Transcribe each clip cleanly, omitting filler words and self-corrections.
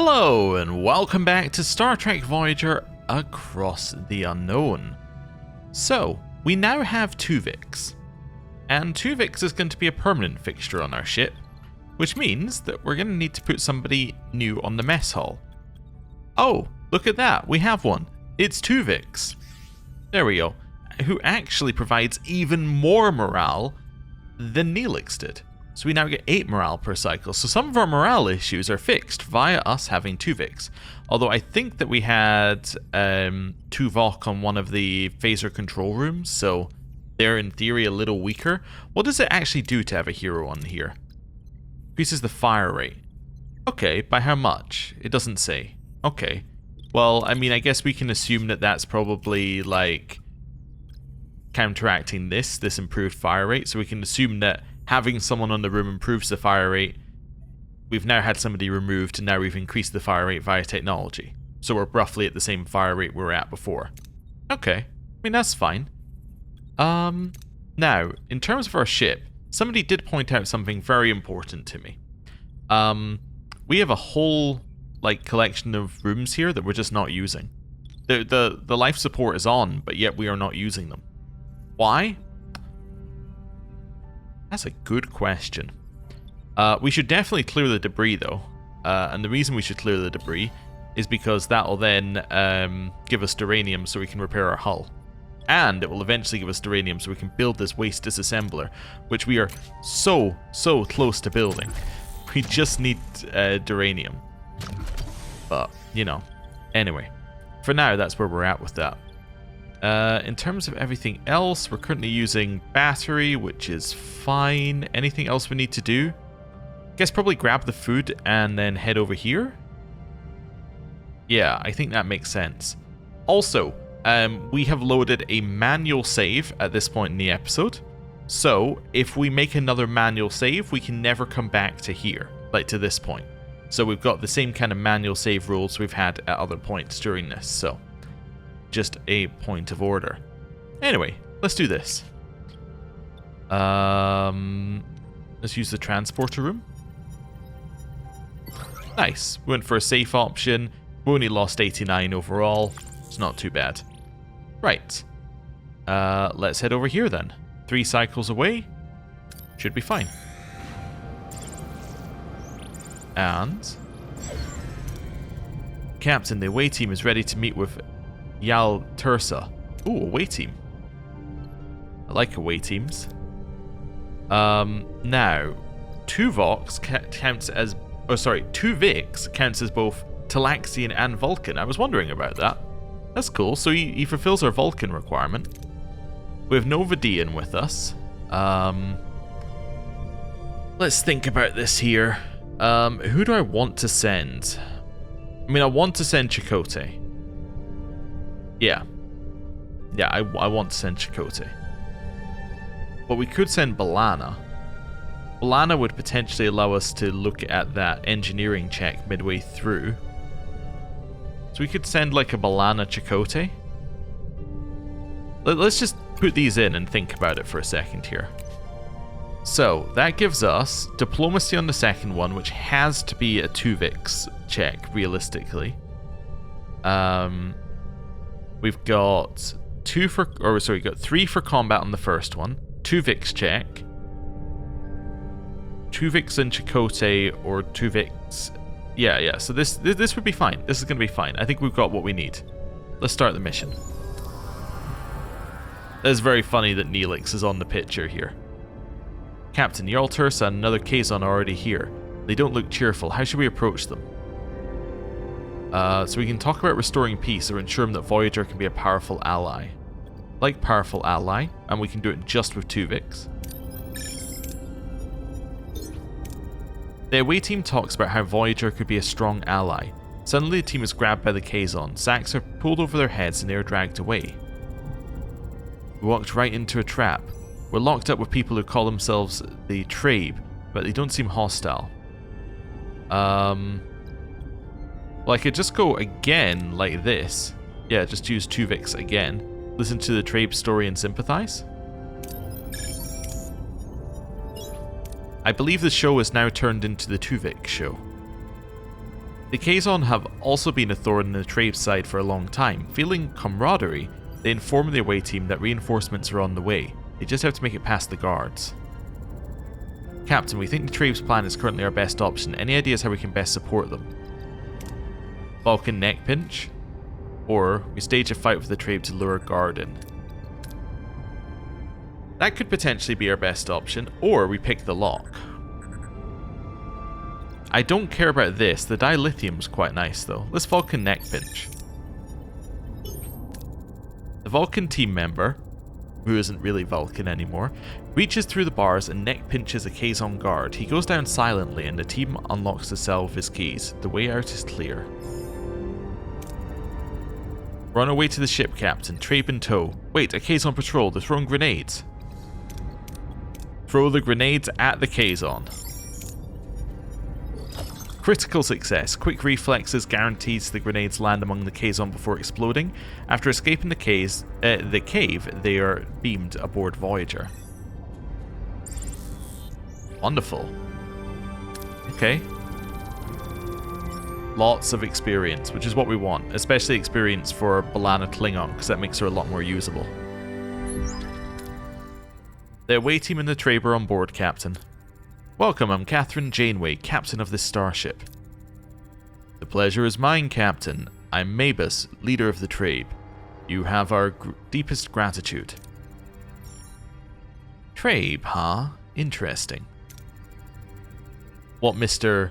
Hello and welcome back to Star Trek Voyager Across the Unknown. So, we now have Tuvix, and Tuvix is going to be a permanent fixture on our ship, which means that we're going to need to put somebody new on the mess hall. Oh, look at that, we have one. It's Tuvix. There we go, who actually provides even more morale than Neelix did. So we now get 8 morale per cycle, so some of our morale issues are fixed via us having Tuvix. Although I think that we had Tuvok on one of the phaser control rooms, so they're in theory a little weaker. What does it actually do to have a hero on here? Increases the fire rate. Okay, by how much? It doesn't say. Okay. Well, I mean, I guess we can assume that that's probably like counteracting this improved fire rate, so we can assume that having someone on the room improves the fire rate. We've now had somebody removed, and now we've increased the fire rate via technology. So we're roughly at the same fire rate we were at before. Okay, I mean, that's fine. Now, in terms of our ship, somebody did point out something very important to me. We have a whole, collection of rooms here that we're just not using. The life support is on, but yet we are not using them. Why? That's a good question. We should definitely clear the debris though. And the reason we should clear the debris is because that will then give us duranium so we can repair our hull. And it will eventually give us duranium so we can build this waste disassembler, which we are so close to building. We just need duranium. But, you know. Anyway, for now that's where we're at with that. In terms of everything else, we're currently using battery, which is fine. Anything else we need to do? Guess probably grab the food and then head over here? Yeah, I think that makes sense. Also, we have loaded a manual save at this point in the episode. So, if we make another manual save, we can never come back to here, to this point. So we've got the same kind of manual save rules we've had at other points during this, so just a point of order. Anyway, let's do this. Let's use the transporter room. Nice. We went for a safe option. We only lost 89 overall. It's not too bad. Right. Let's head over here then. 3 cycles away. Should be fine. And Captain, the away team is ready to meet with Yal Tursa. Ooh, away team. I like away teams. Now, Tuvix counts as... Oh, sorry. Tuvix counts as both Talaxian and Vulcan. I was wondering about that. That's cool. So he fulfills our Vulcan requirement. We have no Vidian with us. Let's think about this here. Who do I want to send? I mean, I want to send Chakotay. Yeah, I want to send Chakotay. But we could send B'Elanna. B'Elanna would potentially allow us to look at that engineering check midway through. So we could send a B'Elanna Chakotay. Let's just put these in and think about it for a second here. So, that gives us diplomacy on the second one, which has to be a Tuvix check, realistically. We've got 3 for combat on the first one. Tuvix check. Tuvix and Chakotay or Tuvix. Yeah. So this would be fine. This is going to be fine. I think we've got what we need. Let's start the mission. It's very funny that Neelix is on the picture here. Captain, Jarl Tursa and another Kazon are already here. They don't look cheerful. How should we approach them? So we can talk about restoring peace or ensuring that Voyager can be a powerful ally. Powerful ally, and we can do it just with Tuvix. The away team talks about how Voyager could be a strong ally. Suddenly the team is grabbed by the Kazon. Sacks are pulled over their heads and they are dragged away. We walked right into a trap. We're locked up with people who call themselves the Trabe, but they don't seem hostile. Well, I could just go again like this. Yeah, just use Tuvix again. Listen to the Trabe story and sympathize. I believe the show is now turned into the Tuvix show. The Kazon have also been a thorn in the Trabe's side for a long time. Feeling camaraderie, they inform the away team that reinforcements are on the way. They just have to make it past the guards. Captain, we think the Trabe's plan is currently our best option. Any ideas how we can best support them? Vulcan neck pinch? Or we stage a fight with the Trabe to lure guard in. That could potentially be our best option, or we pick the lock. I don't care about this. The dilithium's quite nice though. Let's Vulcan neck pinch. The Vulcan team member, who isn't really Vulcan anymore, reaches through the bars and neck pinches a Kazon guard. He goes down silently and the team unlocks the cell with his keys. The way out is clear. Run away to the ship, Captain. Trabe in tow. Wait, a Kazon patrol. They're throwing grenades. Throw the grenades at the Kazon. Critical success. Quick reflexes guarantees the grenades land among the Kazon before exploding. After escaping the cave, they are beamed aboard Voyager. Wonderful. Okay. Lots of experience, which is what we want. Especially experience for B'Elanna Klingon, because that makes her a lot more usable. The away team and the Trabe are on board, Captain. Welcome, I'm Catherine Janeway, captain of this starship. The pleasure is mine, Captain. I'm Mabus, leader of the Trabe. You have our deepest gratitude. Trabe, huh? Interesting. What Mr.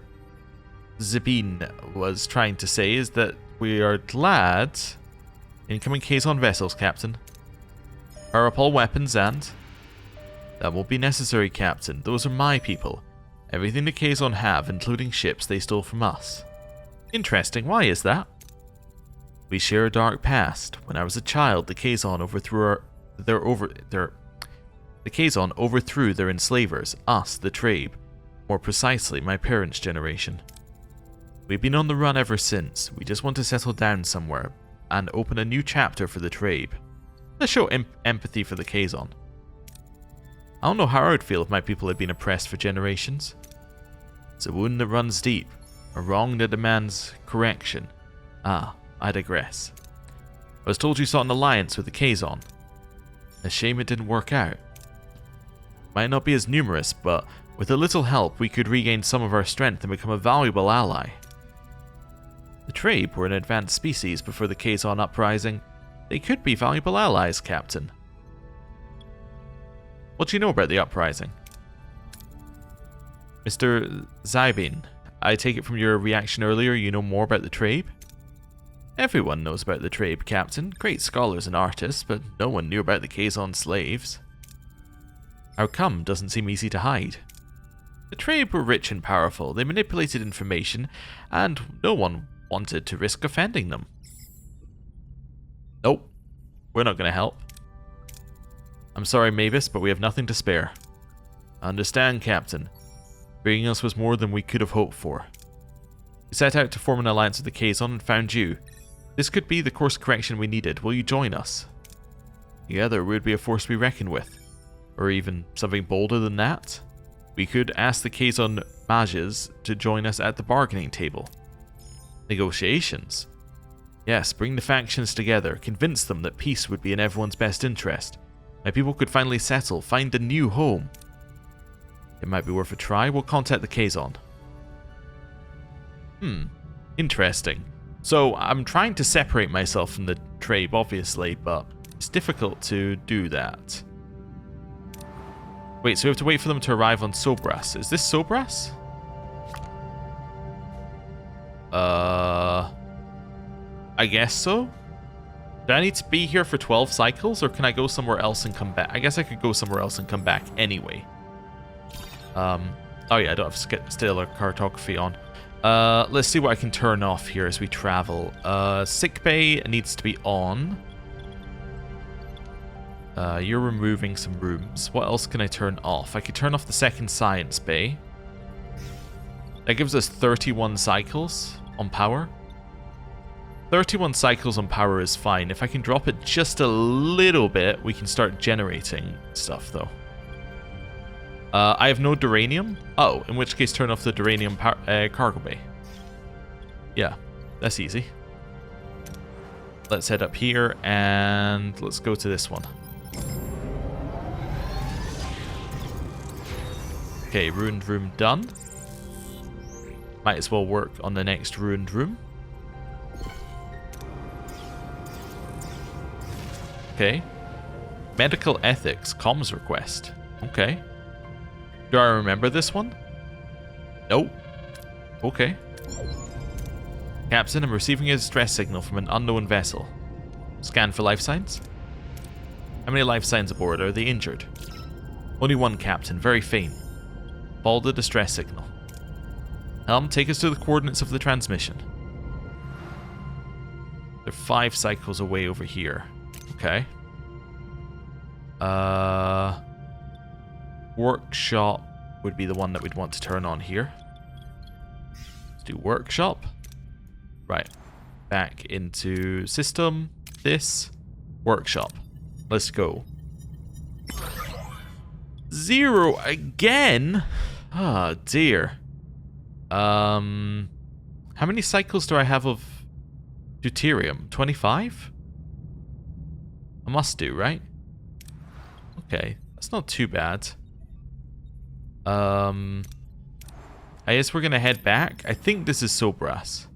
Zabin was trying to say is that we are glad... Incoming Kazon vessels, Captain. Power up all weapons and... That won't be necessary, Captain. Those are my people. Everything the Kazon have, including ships, they stole from us. Interesting. Why is that? We share a dark past. When I was a child, the Kazon overthrew their enslavers, us, the Trabe. More precisely, my parents' generation. We've been on the run ever since. We just want to settle down somewhere and open a new chapter for the Trabe. Let's show empathy for the Kazon. I don't know how I would feel if my people had been oppressed for generations. It's a wound that runs deep, a wrong that demands correction. Ah, I digress. I was told you sought an alliance with the Kazon. A shame it didn't work out. Might not be as numerous, but with a little help we could regain some of our strength and become a valuable ally. The Trabe were an advanced species before the Kazon uprising. They could be valuable allies, Captain. What do you know about the uprising? Mr. Zybin, I take it from your reaction earlier you know more about the Trabe? Everyone knows about the Trabe, Captain. Great scholars and artists, but no one knew about the Kazon slaves. How come doesn't seem easy to hide. The Trabe were rich and powerful. They manipulated information, and no one wanted to risk offending them. Nope. We're not going to help. I'm sorry, Mavis, but we have nothing to spare. I understand, Captain. Bringing us was more than we could have hoped for. We set out to form an alliance with the Kazon and found you. This could be the course correction we needed. Will you join us? Together, we would be a force to be reckoned with. Or even something bolder than that. We could ask the Kazon mages to join us at the bargaining table. Negotiations? Yes, bring the factions together. Convince them that peace would be in everyone's best interest. My people could finally settle, find a new home. It might be worth a try. We'll contact the Kazon. Interesting. So, I'm trying to separate myself from the Trabe, obviously, but it's difficult to do that. Wait, so we have to wait for them to arrive on Sobras. Is this Sobras? I guess so? Do I need to be here for 12 cycles, or can I go somewhere else and come back? I guess I could go somewhere else and come back anyway. Oh yeah, I don't have stellar cartography on. Let's see what I can turn off here as we travel. Sickbay needs to be on. You're removing some rooms. What else can I turn off? I could turn off the second science bay. That gives us 31 cycles on power. 31 cycles on power is fine. If I can drop it just a little bit, we can start generating stuff, though. I have no duranium. Oh, in which case turn off the duranium cargo bay. Yeah, that's easy. Let's head up here and let's go to this one. Okay, ruined room done. Might as well work on the next ruined room. Okay. Medical ethics, comms request. Okay. Do I remember this one? Nope. Okay. Captain, I'm receiving a distress signal from an unknown vessel. Scan for life signs. How many life signs aboard? Are they injured? Only one, Captain. Very faint. Follow the distress signal. Helm, take us to the coordinates of the transmission. They're 5 cycles away over here. Okay. Workshop would be the one that we'd want to turn on here. Let's do workshop. Right. Back into system. This. Workshop. Let's go. 0 again? Ah, dear. How many cycles do I have of deuterium? 25? I must do, right? Okay, that's not too bad. I guess we're gonna head back. I think this is Sobras.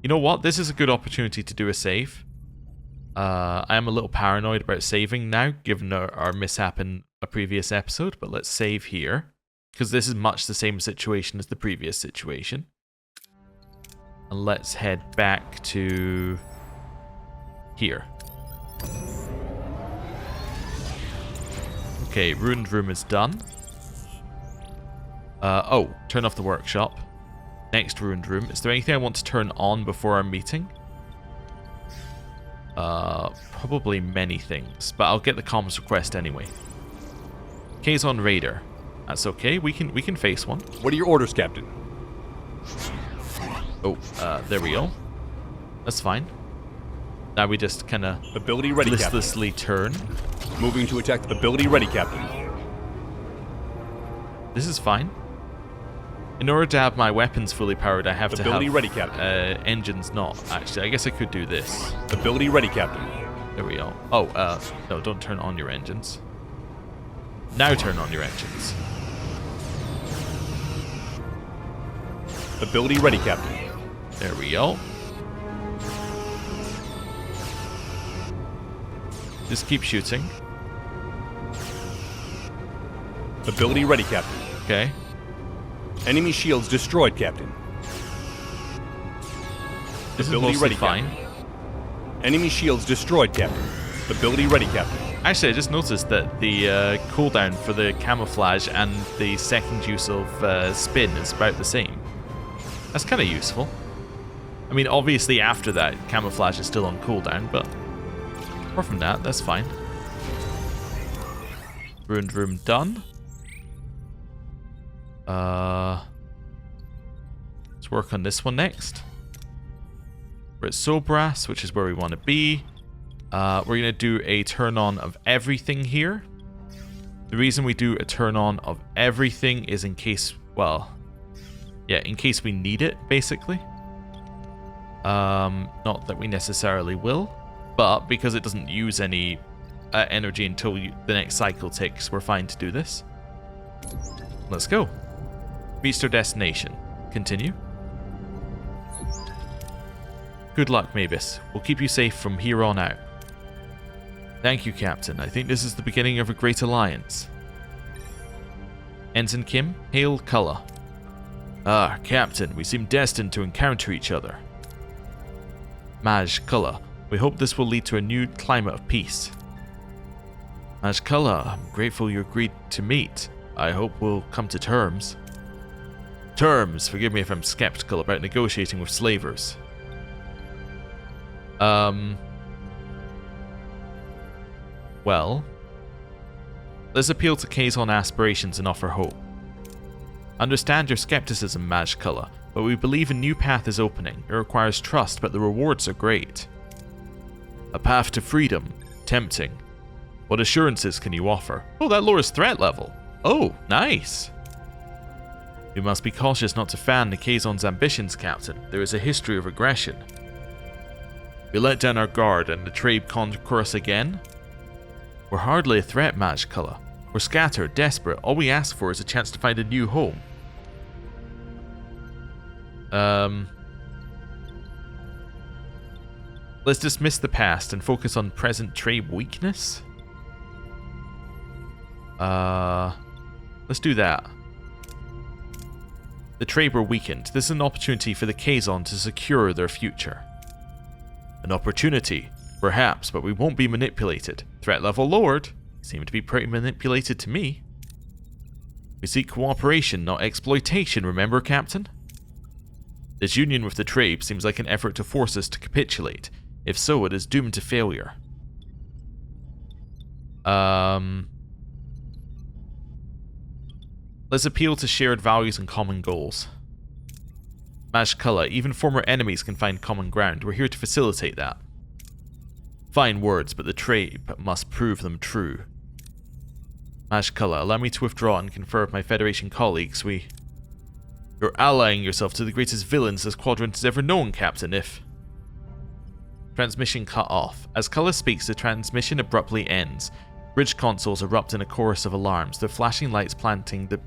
You know what? This is a good opportunity to do a save. I am a little paranoid about saving now, given our mishap in a previous episode, but let's save here. Because this is much the same situation as the previous situation. And let's head back to here. Okay, ruined room is done. Oh, turn off the workshop. Next ruined room. Is there anything I want to turn on before our meeting? Probably many things, but I'll get the comms request anyway. Kazon Raider. That's okay. We can face one. What are your orders, Captain? Oh, there we go. That's fine. Now we just kind of ability ready, listlessly turn. Moving to attack. Ability ready, Captain. This is fine. In order to have my weapons fully powered, I have to have ability ready, Captain. Engines not. Actually, I guess I could do this. Ability ready, Captain. There we go. Oh, no, don't turn on your engines. Now turn on your engines. Ability ready, Captain. There we go. Just keep shooting. Ability ready, Captain. Okay. Enemy shields destroyed, Captain. This ability is ready, fine. Captain. Enemy shields destroyed, Captain. Ability ready, Captain. Actually, I just noticed that the cooldown for the camouflage and the second use of spin is about the same. That's kind of useful. I mean, obviously after that, camouflage is still on cooldown, but apart from that, that's fine. Ruined room done. Let's work on this one next. We're at Sobras, which is where we want to be. We're going to do a turn on of everything here. The reason we do a turn on of everything is in case, well, yeah, in case we need it, basically. Not that we necessarily will, but because it doesn't use any energy until the next cycle ticks, we're fine to do this. Let's go. Reached our destination. Continue. Good luck, Mavis. We'll keep you safe from here on out. Thank you, Captain. I think this is the beginning of a great alliance. Ensign Kim, hail Culluh. Ah, Captain, we seem destined to encounter each other. Maj Culluh, we hope this will lead to a new climate of peace. Maj Culluh, I'm grateful you agreed to meet. I hope we'll come to terms. Terms? Forgive me if I'm skeptical about negotiating with slavers. Well, let's appeal to Kazon aspirations and offer hope. Understand your skepticism, Maj Culluh, but we believe a new path is opening. It requires trust, but the rewards are great. A path to freedom. Tempting. What assurances can you offer? Oh, that lowers threat level. Oh, nice. We must be cautious not to fan the Kazon's ambitions, Captain. There is a history of aggression. We let down our guard and the Trabe conquer us again? We're hardly a threat, Maj Culluh. We're scattered, desperate. All we ask for is a chance to find a new home. Let's dismiss the past and focus on present Trabe weakness? Let's do that. The Trabe are weakened. This is an opportunity for the Kazon to secure their future. An opportunity, perhaps, but we won't be manipulated. Threat level lowered. Seem to be pretty manipulated to me. We seek cooperation, not exploitation, remember, Captain? This union with the Trabe seems like an effort to force us to capitulate. If so, it is doomed to failure. Let's appeal to shared values and common goals. Maj Culluh, even former enemies can find common ground. We're here to facilitate that. Fine words, but the Trabe must prove them true. Maj Culluh, allow me to withdraw and confer with my Federation colleagues. You're allying yourself to the greatest villains this quadrant has ever known, Captain, if... Transmission cut off. As Culluh speaks, the transmission abruptly ends. Bridge consoles erupt in a chorus of alarms, their flashing lights painting the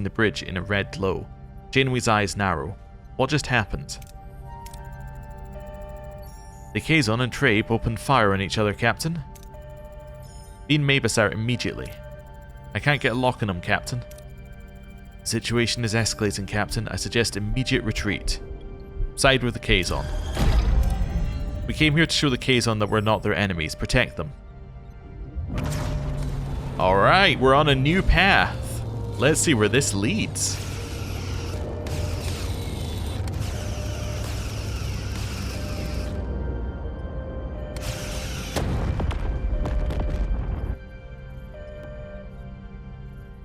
bridge in a red glow. Janeway's eyes narrow. What just happened? The Kazon and Trabe opened fire on each other, Captain. Beam Mavis out immediately. I can't get a lock on them, Captain. The situation is escalating, Captain. I suggest immediate retreat. Side with the Kazon. We came here to show the Kazon that we're not their enemies. Protect them. Alright, we're on a new path. Let's see where this leads.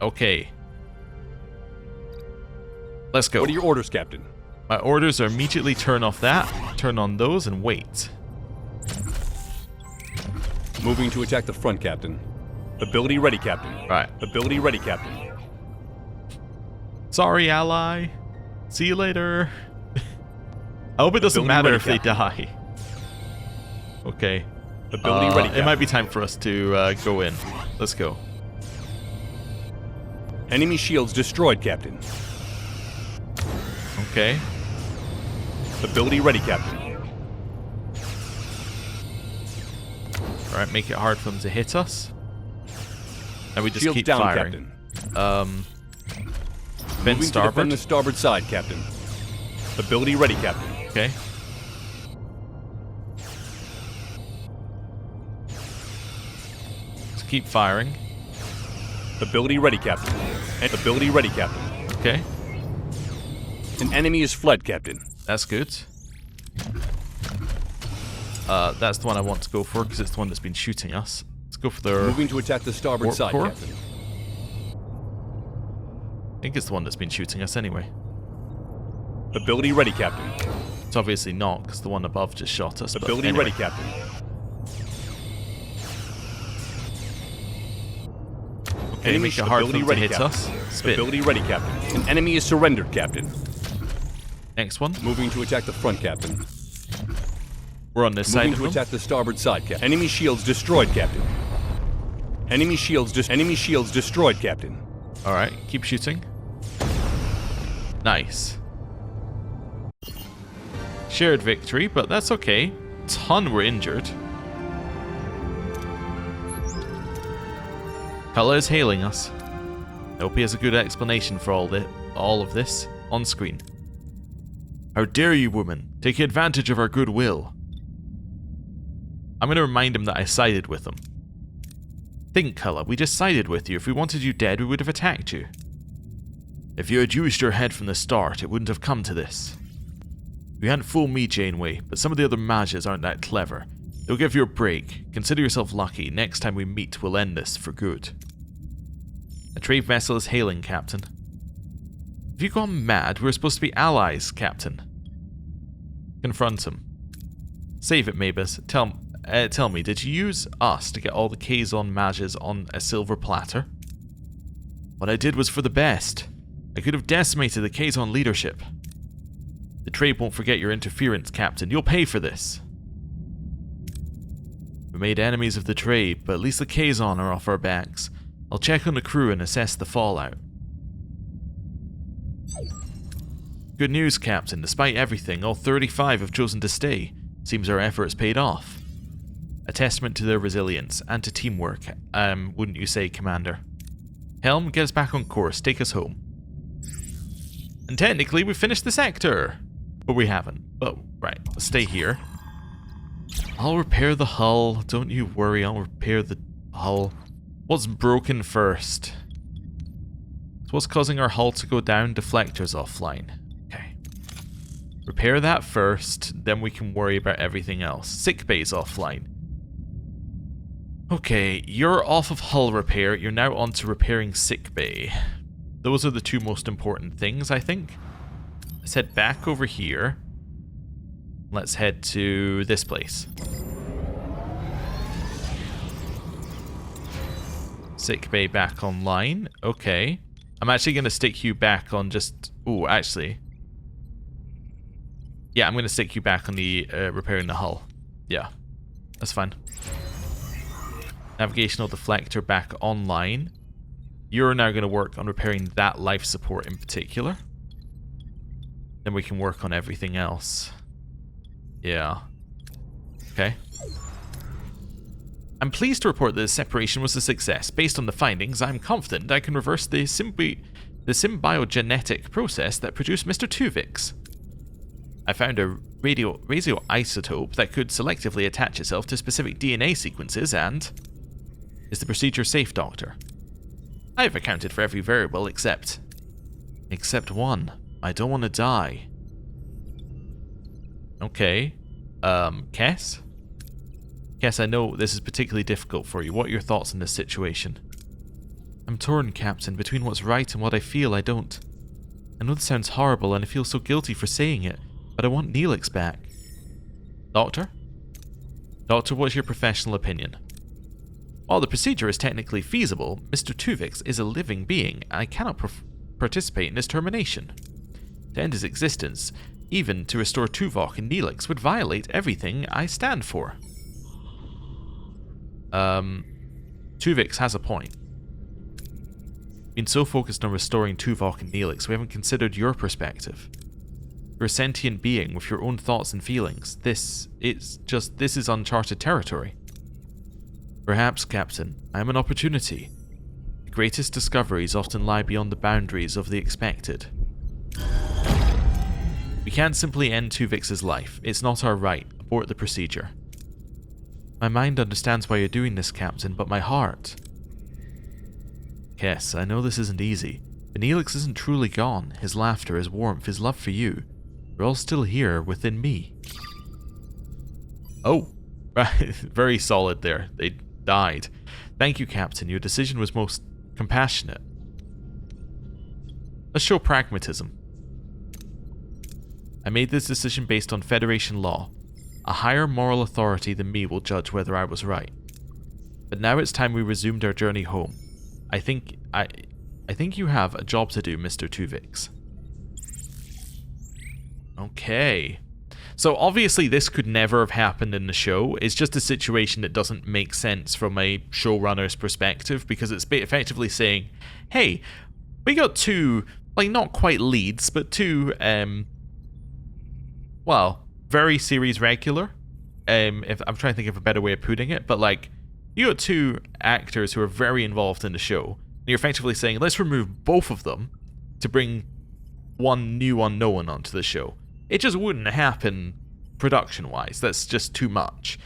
Okay. Let's go. What are your orders, Captain? My orders are immediately turn off that, turn on those, and wait. Moving to attack the front, Captain. Ability ready, Captain. Right. Ability ready, Captain. Sorry, ally. See you later. I hope it doesn't matter if they die. Okay. Ability ready, Captain. It might be time for us to go in. Let's go. Enemy shields destroyed, Captain. Okay. Ability ready, Captain. Alright, make it hard for them to hit us. And we just Shields keep down, firing. Captain. Bend Moving starboard. to defend the starboard side, Captain. Ability ready, Captain. Okay. Just keep firing. Ability ready, Captain. Ability ready, Captain. Okay. An enemy is fled, Captain. That's good. That's the one I want to go for because it's the one that's been shooting us. Let's go for their... Moving to attack the starboard warp side, core? Captain. I think it's the one that's been shooting us anyway. Ability ready, Captain. It's obviously not because the one above just shot us. Ability but anyway. ready, Captain. Okay, make it hard for them to hit us. Spit. Ability ready, Captain. An enemy is surrendered, Captain. Next one. Moving to attack the front, Captain. We're on this side Moving of to them. attack the starboard side, Captain. Enemy shields destroyed, Captain. Enemy shields destroyed, Captain. Alright, keep shooting. Nice. Shared victory, but that's okay. Ton were injured. Culluh is hailing us. I hope he has a good explanation for all of this on screen. How dare you, woman? Take advantage of our goodwill. I'm going to remind him that I sided with him. Think, Culluh, we just sided with you. If we wanted you dead, we would have attacked you. If you had used your head from the start, it wouldn't have come to this. You hadn't fooled me, Janeway, but some of the other mages aren't that clever. They'll give you a break. Consider yourself lucky. Next time we meet, we'll end this for good. A trade vessel is hailing, Captain. Have you gone mad? We're supposed to be allies, Captain. Confront him. Save it, Mavis. Tell me, did you use us to get all the Kazon mages on a silver platter? What I did was for the best. I could have decimated the Kazon leadership. The trade won't forget your interference, Captain. You'll pay for this. We made enemies of the trade, but at least the Kazon are off our backs. I'll check on the crew and assess the fallout. Good news, Captain. Despite everything, all 35 have chosen to stay. Seems our efforts paid off. A testament to their resilience and to teamwork, wouldn't you say, Commander? Helm, get us back on course. Take us home. And technically, we've finished the sector. But we haven't. But, right, let's stay here. I'll repair the hull. Don't you worry, I'll repair the hull. What's broken first? So what's causing our hull to go down? Deflectors offline. Okay. Repair that first, then we can worry about everything else. Sickbay's offline. Okay, you're off of hull repair. You're now on to repairing sickbay. Those are the two most important things, I think. Let's head back over here. Let's head to this place. Sickbay back online. Okay. I'm actually going to stick you back on just... Ooh, actually. Yeah, I'm going to stick you back on the repairing the hull. Yeah, that's fine. Navigational deflector back online. You're now going to work on repairing that life support in particular. Then we can work on everything else. Yeah. Okay. I'm pleased to report that the separation was a success. Based on the findings, I'm confident I can reverse the symbiogenetic process that produced Mr. Tuvix. I found a radioisotope that could selectively attach itself to specific DNA sequences and... Is the procedure safe, Doctor? I've accounted for every variable except one. I don't want to die. Okay. Kess? Kess, I know this is particularly difficult for you. What are your thoughts on this situation? I'm torn, Captain, between what's right and what I feel I don't. I know this sounds horrible and I feel so guilty for saying it, but I want Neelix back. Doctor? Doctor, what's your professional opinion? While the procedure is technically feasible, Mr. Tuvix is a living being, and I cannot participate in his termination. To end his existence, even to restore Tuvok and Neelix, would violate everything I stand for. Tuvix has a point. Been so focused on restoring Tuvok and Neelix, we haven't considered your perspective. You're a sentient being with your own thoughts and feelings. This is uncharted territory. Perhaps, Captain, I am an opportunity. The greatest discoveries often lie beyond the boundaries of the expected. We can't simply end Tuvix's life. It's not our right. Abort the procedure. My mind understands why you're doing this, Captain, but my heart... Yes, I know this isn't easy, but Neelix isn't truly gone. His laughter, his warmth, his love for you, they're all still here within me. Oh, right, very solid there. They died. Thank you, Captain. Your decision was most compassionate. Let's show pragmatism. I made this decision based on Federation law. A higher moral authority than me will judge whether I was right. But now it's time we resumed our journey home. I think you have a job to do, Mr. Tuvix. Okay. So obviously this could never have happened in the show. It's just a situation that doesn't make sense from a showrunner's perspective, because it's effectively saying, hey, we got two, like, not quite leads, but two, well, very series regular. If I'm trying to think of a better way of putting it, but like, you got two actors who are very involved in the show, and you're effectively saying, let's remove both of them to bring one new unknown onto the show. It just wouldn't happen production-wise. That's just too much.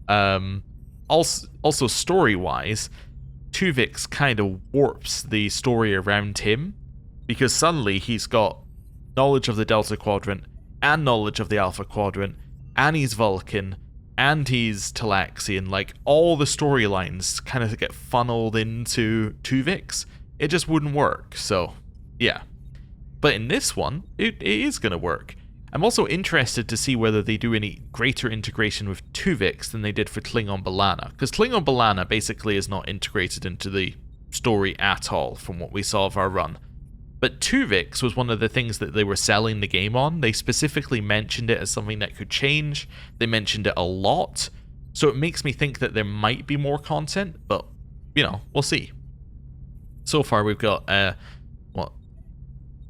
Also story-wise, Tuvix kind of warps the story around him, because suddenly he's got knowledge of the Delta Quadrant, and knowledge of the Alpha Quadrant, and he's Vulcan, and he's Talaxian. Like, all the storylines kind of get funneled into Tuvix. It just wouldn't work, so, yeah. But in this one, it is going to work. I'm also interested to see whether they do any greater integration with Tuvix than they did for Klingon B'Elanna, because Klingon B'Elanna basically is not integrated into the story at all from what we saw of our run. But Tuvix was one of the things that they were selling the game on. They specifically mentioned it as something that could change. They mentioned it a lot. So it makes me think that there might be more content, but, you know, we'll see. So far we've got,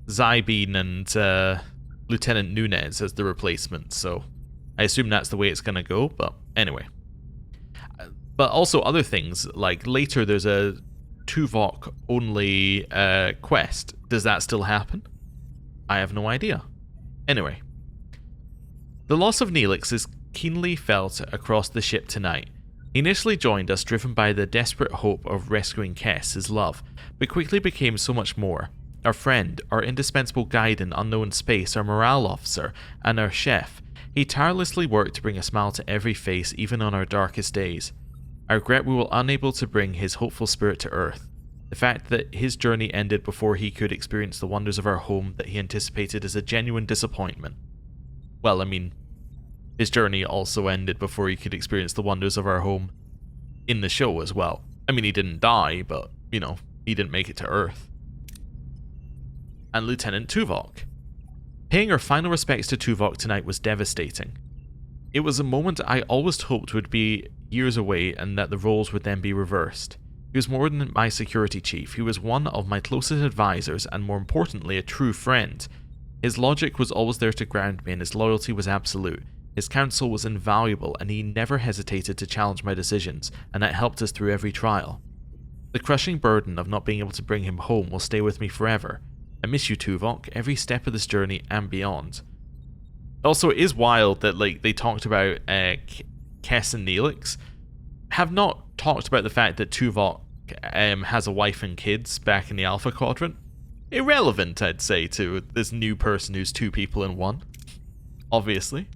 Zybeen and Lieutenant Nunez as the replacement, so I assume that's the way it's going to go, but anyway. But also other things, like later there's a Tuvok only quest. Does that still happen? I have no idea. Anyway. The loss of Neelix is keenly felt across the ship tonight. He initially joined us driven by the desperate hope of rescuing Kess, his love, but quickly became so much more. Our friend, our indispensable guide in unknown space, our morale officer, and our chef. He tirelessly worked to bring a smile to every face, even on our darkest days. I regret we were unable to bring his hopeful spirit to Earth. The fact that his journey ended before he could experience the wonders of our home that he anticipated is a genuine disappointment. Well, I mean, his journey also ended before he could experience the wonders of our home in the show as well. I mean, he didn't die, but, you know, he didn't make it to Earth. And Lieutenant Tuvok. Paying our final respects to Tuvok tonight was devastating. It was a moment I always hoped would be years away and that the roles would then be reversed. He was more than my security chief, he was one of my closest advisors and more importantly a true friend. His logic was always there to ground me and his loyalty was absolute. His counsel was invaluable and he never hesitated to challenge my decisions, and that helped us through every trial. The crushing burden of not being able to bring him home will stay with me forever. I miss you, Tuvok, every step of this journey and beyond. Also, it is wild that like they talked about Kess and Neelix, have not talked about the fact that Tuvok has a wife and kids back in the Alpha Quadrant. Irrelevant, I'd say, to this new person who's two people in one. Obviously.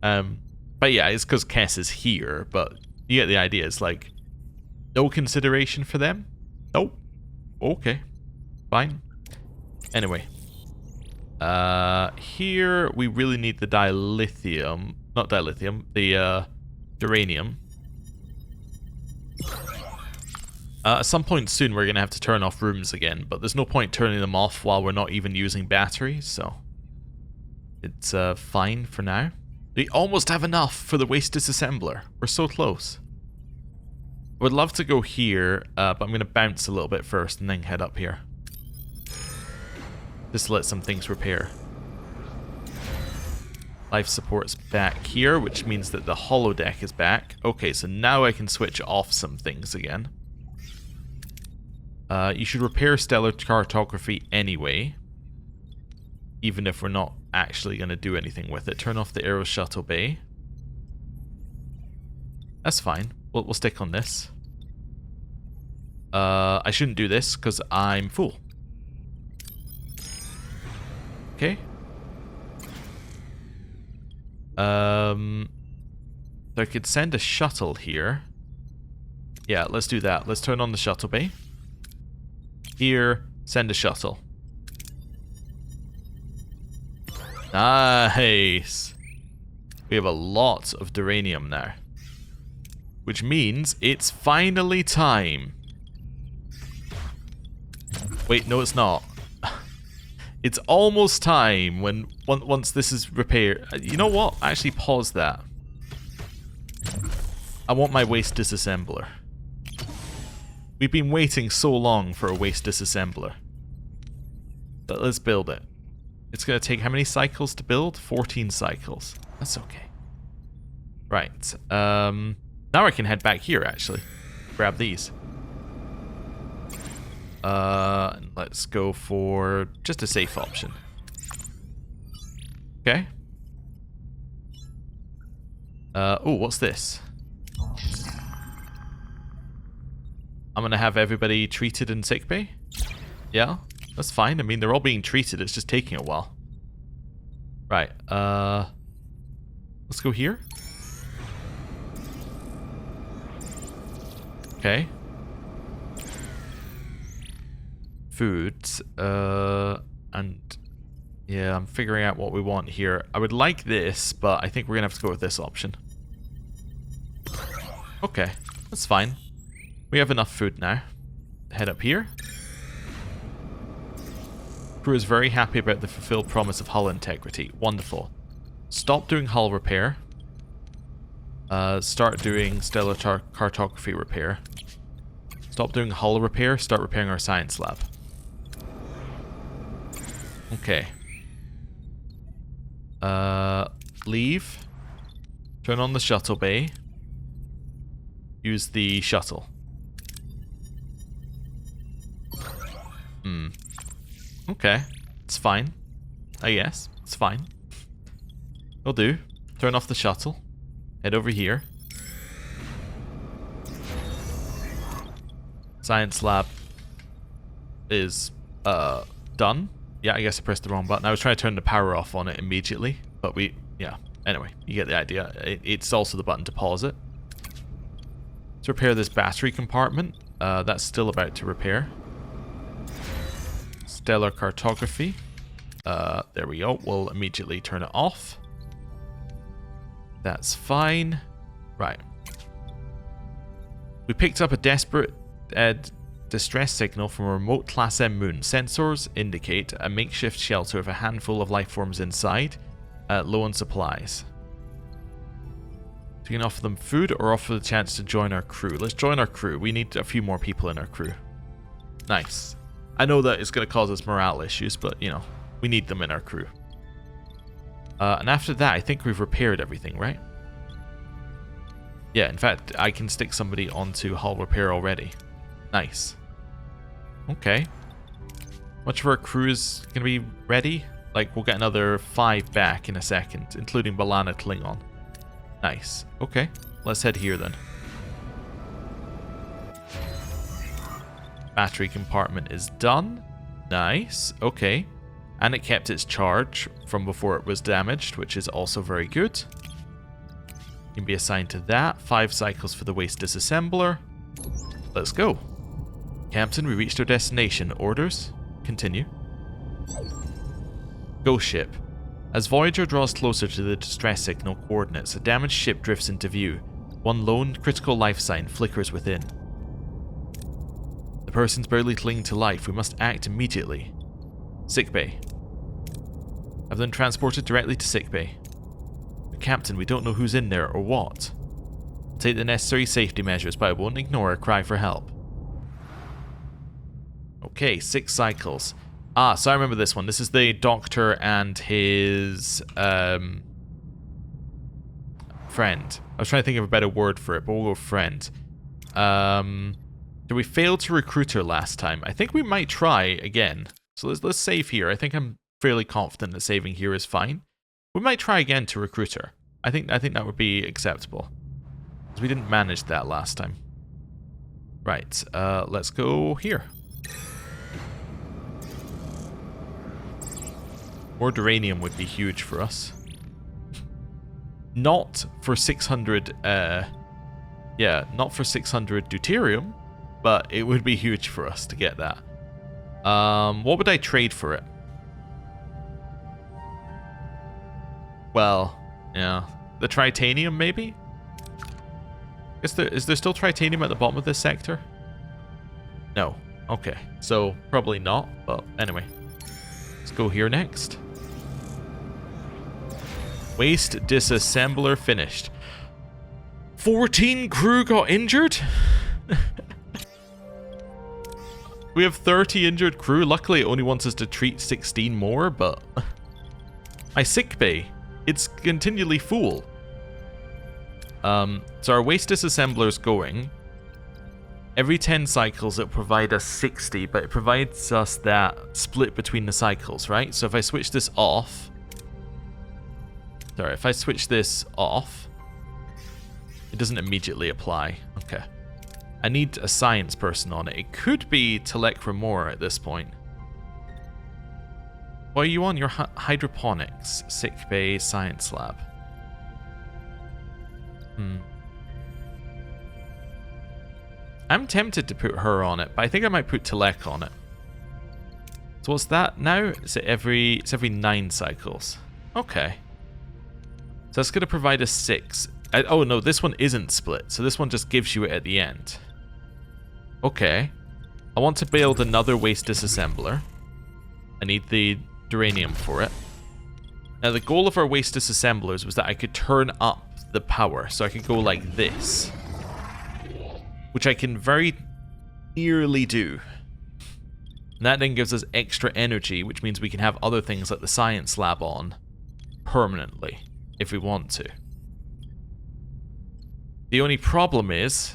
But yeah, it's because Kess is here, but you get the idea. It's like, no consideration for them? Nope. Okay. Fine. Anyway. Here we really need the dilithium. Not dilithium, the uranium. At some point soon we're going to have to turn off rooms again, but there's no point turning them off while we're not even using batteries, so it's fine for now. We almost have enough for the waste disassembler. We're so close. I would love to go here, but I'm going to bounce a little bit first and then head up here. Just to let some things repair. Life support's back here, which means that the holodeck is back. Okay, so now I can switch off some things again. You should repair stellar cartography anyway, even if we're not actually going to do anything with it. Turn off the Aero Shuttle Bay. That's fine. We'll stick on this. I shouldn't do this because I'm full. Okay. So I could send a shuttle here. Yeah, let's do that. Let's turn on the shuttle bay. Here, send a shuttle. Nice. We have a lot of duranium now. Which means it's finally time. Wait, no it's not. It's almost time when once this is repaired. You know what? Actually pause that. I want my waste disassembler. We've been waiting so long for a waste disassembler. But let's build it. It's going to take how many cycles to build? 14 cycles. That's okay. Right. Now I can head back here, actually. Grab these. Let's go for just a safe option. Okay. Oh, what's this? I'm gonna have everybody treated in sickbay? Yeah, that's fine. I mean, they're all being treated. It's just taking a while. Right, let's go here. Okay. Foods, and yeah, I'm figuring out what we want here. I would like this, but I think we're gonna have to go with this option. Okay, that's fine. We have enough food now. Head up here. crew is very happy about the fulfilled promise of hull integrity. Wonderful. Stop doing hull repair. Start doing stellar cartography repair. Stop doing hull repair. Start repairing our science lab. Okay. Leave. Turn on the shuttle bay. Use the shuttle. Okay. It's fine. I guess. It's fine. Will do. Turn off the shuttle. Head over here. Science lab is done. Yeah, I guess I pressed the wrong button. I was trying to turn the power off on it immediately, but yeah. Anyway, you get the idea. It's also the button to pause it. Let's repair this battery compartment. That's still about to repair. Stellar cartography. There we go. We'll immediately turn it off. That's fine. Right. We picked up a desperate distress signal from a remote Class M moon. Sensors indicate a makeshift shelter with a handful of life forms inside, low on supplies. So you can offer them food or offer the chance to join our crew. Let's join our crew. We need a few more people in our crew. Nice. I know that it's going to cause us morale issues, but, you know, we need them in our crew. And after that, I think we've repaired everything, right? Yeah, in fact, I can stick somebody onto hull repair already. Nice. Okay. Much of our crew is going to be ready. Like, we'll get another 5 back in a second, including Balana Klingon. Nice. Okay, let's head here then. Battery compartment is done. Nice. Okay. And it kept its charge from before it was damaged, which is also very good. You can be assigned to that. 5 cycles for the waste disassembler. Let's go. Captain, we reached our destination. Orders? Continue. Ghost ship. As Voyager draws closer to the distress signal coordinates, a damaged ship drifts into view. One lone, critical life sign flickers within. The person's barely clinging to life. We must act immediately. Sickbay. Have them transported directly to sickbay. Captain, we don't know who's in there or what. Take the necessary safety measures, but I won't ignore a cry for help. Okay, 6 cycles. Ah, so I remember this one. This is the doctor and his friend. I was trying to think of a better word for it, but we'll go friend. Did we fail to recruit her last time? I think we might try again. So let's save here. I think I'm fairly confident that saving here is fine. We might try again to recruit her. I think that would be acceptable. Because we didn't manage that last time. Right, let's go here. More duranium would be huge for us. Not for 600, yeah, not for 600 deuterium, but it would be huge for us to get that. What would I trade for it? Well, yeah, the tritanium maybe? Is there still tritanium at the bottom of this sector? No. Okay, so probably not, but anyway. Let's go here next. Waste disassembler finished. 14 crew got injured? We have 30 injured crew. Luckily, it only wants us to treat 16 more, but... My sick bay. It's continually full. So our waste disassembler's going. Every 10 cycles, it'll provide us 60, but it provides us that split between the cycles, right? So if I switch this off... Sorry, if I switch this off, it doesn't immediately apply. Okay. I need a science person on it. It could be Telek Remor at this point. What are you on? Your hydroponics, sick bay, science lab. I'm tempted to put her on it, but I think I might put Telek on it. So what's that now? It's every 9 cycles. Okay. So that's going to provide us 6. Oh no, this one isn't split, so this one just gives you it at the end. Okay. I want to build another waste disassembler. I need the duranium for it. Now, the goal of our waste disassemblers was that I could turn up the power, so I could go like this. Which I can very nearly do. And that then gives us extra energy, which means we can have other things like the science lab on permanently, if we want to. The only problem is,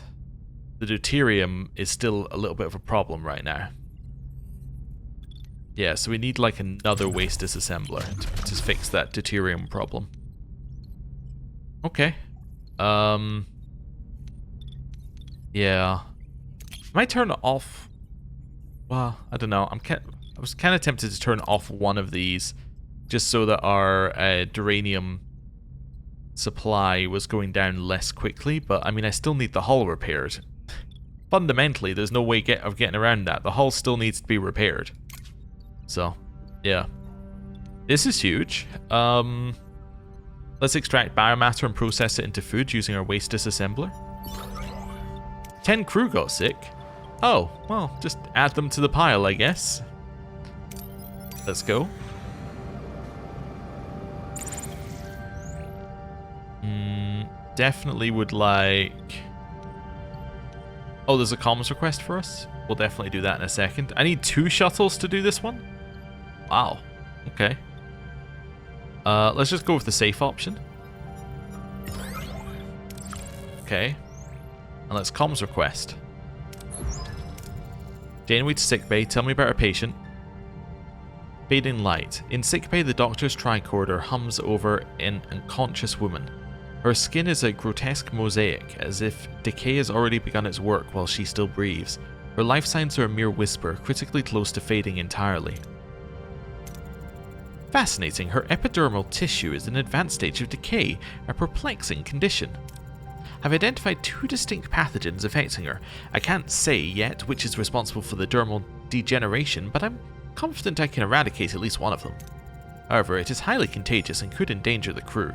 the deuterium is still a little bit of a problem right now. Yeah, so we need like another waste disassembler to fix that deuterium problem. Okay. Yeah. Might turn it off. Well, I don't know. I was kind of tempted to turn off one of these just so that our duranium supply was going down less quickly, but I mean, I still need the hull repaired. Fundamentally, there's no way of getting around that. The hull still needs to be repaired. So, yeah. This is huge. Let's extract biomatter and process it into food using our waste disassembler. 10 crew got sick. Oh, well, just add them to the pile, I guess. Let's go. Definitely would like... Oh, there's a comms request for us? We'll definitely do that in a second. I need 2 shuttles to do this one? Wow. Okay. Let's just go with the safe option. Okay. And let's comms request. Janeway to sickbay. Tell me about our patient. Fading light. In sickbay, the doctor's tricorder hums over an unconscious woman. Her skin is a grotesque mosaic, as if decay has already begun its work while she still breathes. Her life signs are a mere whisper, critically close to fading entirely. Fascinating, her epidermal tissue is in an advanced stage of decay, a perplexing condition. I've identified 2 distinct pathogens affecting her. I can't say yet which is responsible for the dermal degeneration, but I'm confident I can eradicate at least one of them. However, it is highly contagious and could endanger the crew.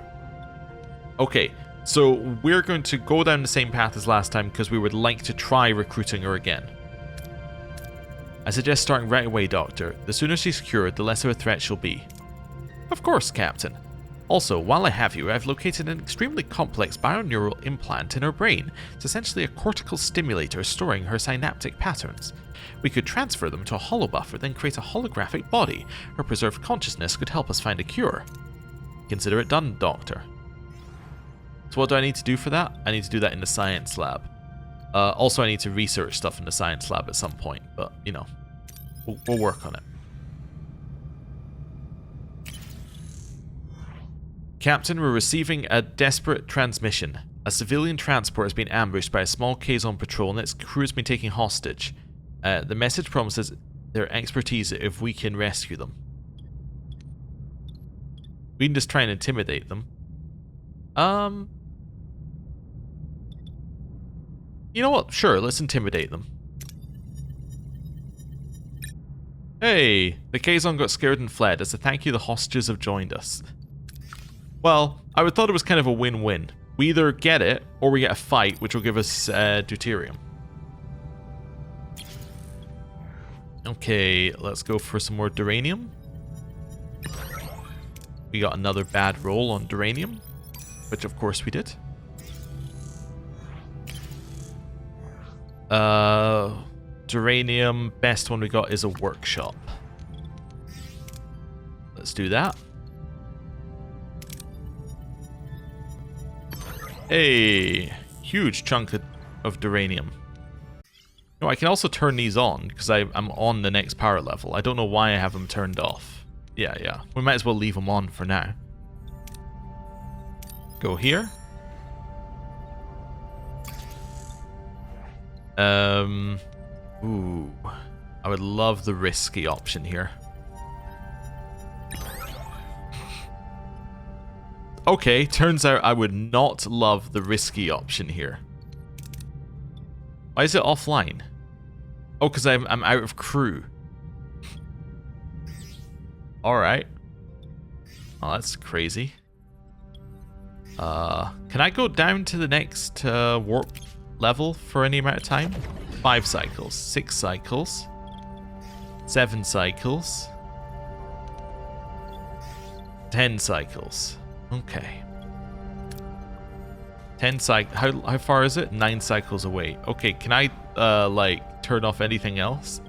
Okay, so we're going to go down the same path as last time because we would like to try recruiting her again. I suggest starting right away, Doctor. The sooner she's cured, the less of a threat she'll be. Of course, Captain. Also, while I have you, I've located an extremely complex bioneural implant in her brain. It's essentially a cortical stimulator storing her synaptic patterns. We could transfer them to a holobuffer, then create a holographic body. Her preserved consciousness could help us find a cure. Consider it done, Doctor. So what do I need to do for that? I need to do that in the science lab. Also, I need to research stuff in the science lab at some point, but, you know, we'll work on it. Captain, we're receiving a desperate transmission. A civilian transport has been ambushed by a small Kazon patrol and its crew has been taken hostage. The message promises their expertise if we can rescue them. We can just try and intimidate them. You know what? Sure, let's intimidate them. Hey, the Kazon got scared and fled. As a thank you, the hostages have joined us. Well, I would thought it was kind of a win-win. We either get it, or we get a fight, which will give us deuterium. Okay, let's go for some more duranium. We got another bad roll on duranium, which of course we did. Duranium, best one we got is a workshop. Let's do that. Hey, huge chunk of duranium. No, I can also turn these on because I'm on the next power level. I don't know why I have them turned off. Yeah. We might as well leave them on for now. Go here. Ooh. I would love the risky option here. Okay, turns out I would not love the risky option here. Why is it offline? Oh, because I'm out of crew. Alright. Oh, that's crazy. Can I go down to the next warp level for any amount of time? 5 cycles, 6 cycles, 7 cycles. 10 cycles. Okay. 10 cycles. How far is it? 9 cycles away. Okay, can I, like, turn off anything else?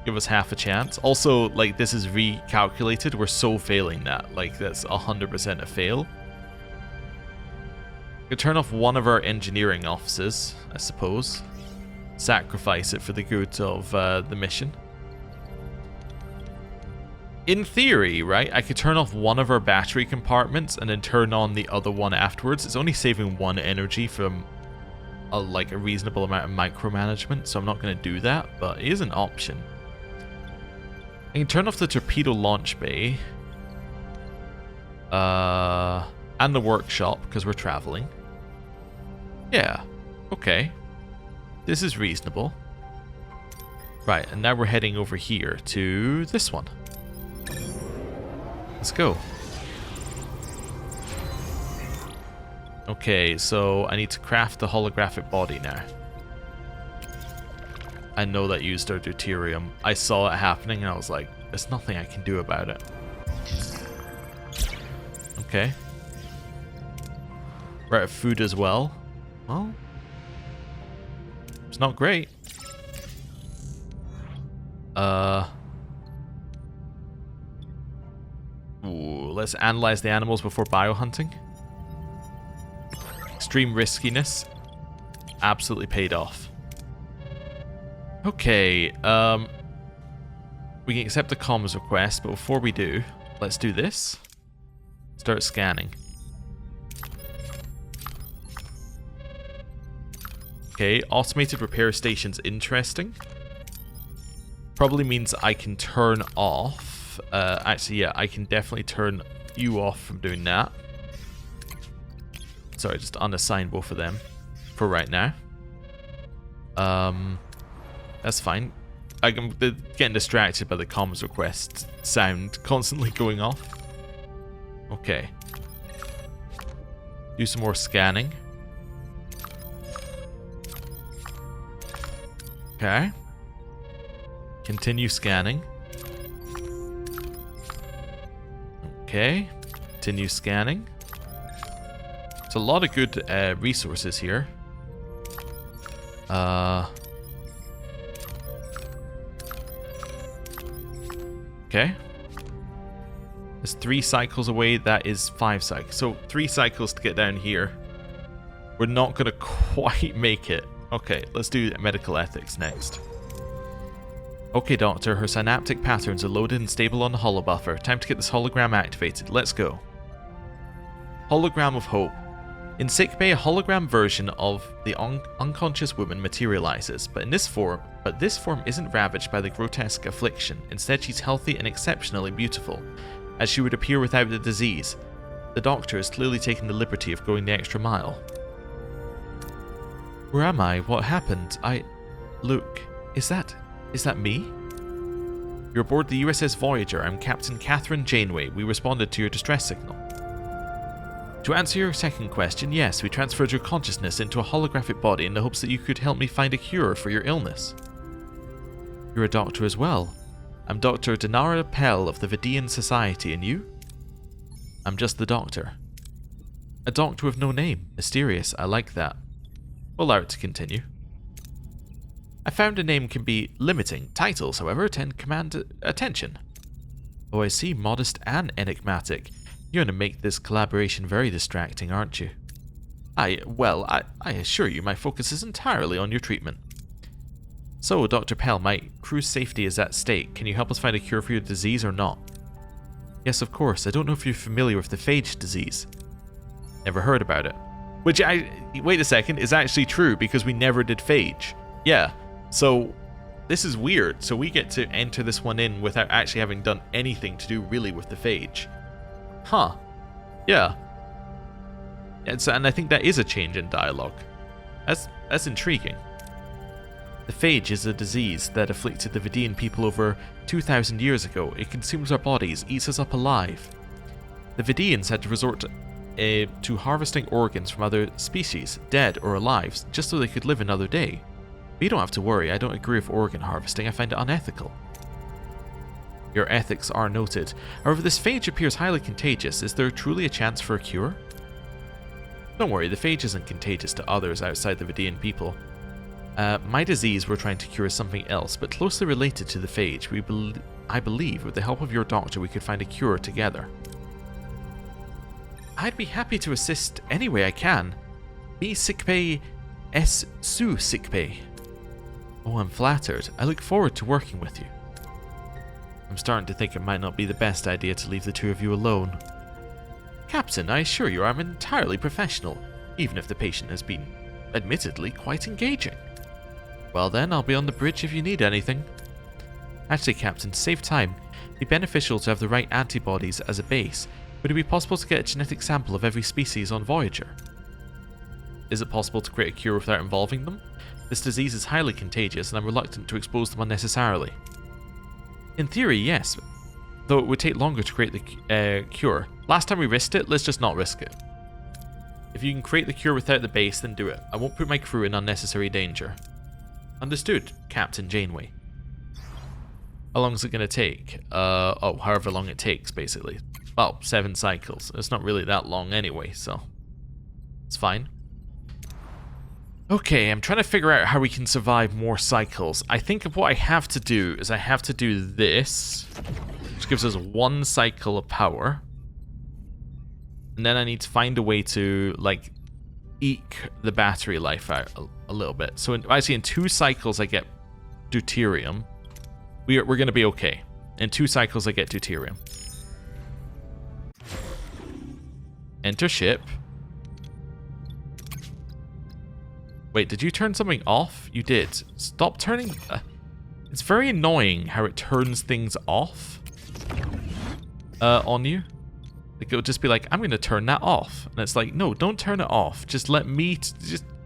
Give us half a chance. Also, like, this is recalculated. We're so failing that. Like, that's 100% a fail. We could turn off one of our engineering offices, I suppose. Sacrifice it for the good of the mission. In theory, right, I could turn off one of our battery compartments and then turn on the other one afterwards. It's only saving 1 energy from a reasonable amount of micromanagement, so I'm not going to do that, but it is an option. I can turn off the torpedo launch bay. And the workshop, because we're traveling. Yeah, okay. This is reasonable. Right, and now we're heading over here to this one. Let's go. Okay, so I need to craft the holographic body now. I know that used our deuterium. I saw it happening and I was like, there's nothing I can do about it. Okay. We're out of food as well. Well, it's not great. Ooh, let's analyze the animals before biohunting. Extreme riskiness. Absolutely paid off. Okay, we can accept the comms request, but before we do, let's do this. Start scanning. Okay, automated repair station's interesting. Probably means I can turn off. Actually, yeah, I can definitely turn you off from doing that. Sorry, just unassign both of them for right now. That's fine. I'm getting distracted by the comms request sound constantly going off. Okay. Do some more scanning. Okay. Continue scanning. Okay. Continue scanning. It's a lot of good resources here. Okay. It's 3 cycles away. That is 5 cycles. So 3 cycles to get down here. We're not going to quite make it. Okay, let's do medical ethics next. Okay, Doctor. Her synaptic patterns are loaded and stable on the holobuffer. Time to get this hologram activated. Let's go. Hologram of Hope. In sickbay, a hologram version of the unconscious woman materializes, but this form isn't ravaged by the grotesque affliction. Instead, she's healthy and exceptionally beautiful, as she would appear without the disease. The Doctor has clearly taken the liberty of going the extra mile. Where am I? What happened? Luke, is that me? You're aboard the USS Voyager. I'm Captain Catherine Janeway. We responded to your distress signal. To answer your second question, yes, we transferred your consciousness into a holographic body in the hopes that you could help me find a cure for your illness. You're a doctor as well. I'm Dr. Dinara Pell of the Vidian Society, and you? I'm just the doctor. A doctor with no name. Mysterious. I like that. We'll allow it to continue. I found a name can be limiting. Titles, however, tend to command attention. Oh, I see. Modest and enigmatic. You're going to make this collaboration very distracting, aren't you? I assure you my focus is entirely on your treatment. So, Dr. Pell, my crew's safety is at stake. Can you help us find a cure for your disease or not? Yes, of course. I don't know if you're familiar with the phage disease. Never heard about it. Which, wait a second, is actually true because we never did phage. Yeah, so this is weird. So we get to enter this one in without actually having done anything to do really with the phage. Huh. Yeah. And I think that is a change in dialogue. That's intriguing. The phage is a disease that afflicted the Vidian people over 2,000 years ago. It consumes our bodies, eats us up alive. The Vidians had to resort to harvesting organs from other species, dead or alive, just so they could live another day. But you don't have to worry, I don't agree with organ harvesting, I find it unethical. Your ethics are noted. However, this phage appears highly contagious. Is there truly a chance for a cure? Don't worry, the phage isn't contagious to others outside the Vidian people. My disease we're trying to cure is something else, but closely related to the phage. I believe with the help of your doctor we could find a cure together. I'd be happy to assist any way I can. Me sickbay es su sickbay. Oh, I'm flattered. I look forward to working with you. I'm starting to think it might not be the best idea to leave the two of you alone. Captain, I assure you I'm entirely professional, even if the patient has been, admittedly, quite engaging. Well then, I'll be on the bridge if you need anything. Actually, Captain, to save time, it'd be beneficial to have the right antibodies as a base. Would it be possible to get a genetic sample of every species on Voyager? Is it possible to create a cure without involving them? This disease is highly contagious and I'm reluctant to expose them unnecessarily. In theory, yes, though it would take longer to create the cure. Last time we risked it, let's just not risk it. If you can create the cure without the base, then do it. I won't put my crew in unnecessary danger. Understood, Captain Janeway. How long is it going to take? However long it takes, basically. Well, 7 cycles. It's not really that long anyway, so it's fine. Okay, I'm trying to figure out how we can survive more cycles. I think what I have to do is I have to do this, which gives us 1 cycle of power. And then I need to find a way to, like, eke the battery life out a little bit. So actually in 2 cycles I get deuterium. We're going to be okay. In 2 cycles I get deuterium. Enter ship. Wait, did you turn something off? You did. Stop turning... it's very annoying how it turns things off on you. Like, it'll just be like, I'm going to turn that off. And it's like, no, don't turn it off. Just let me...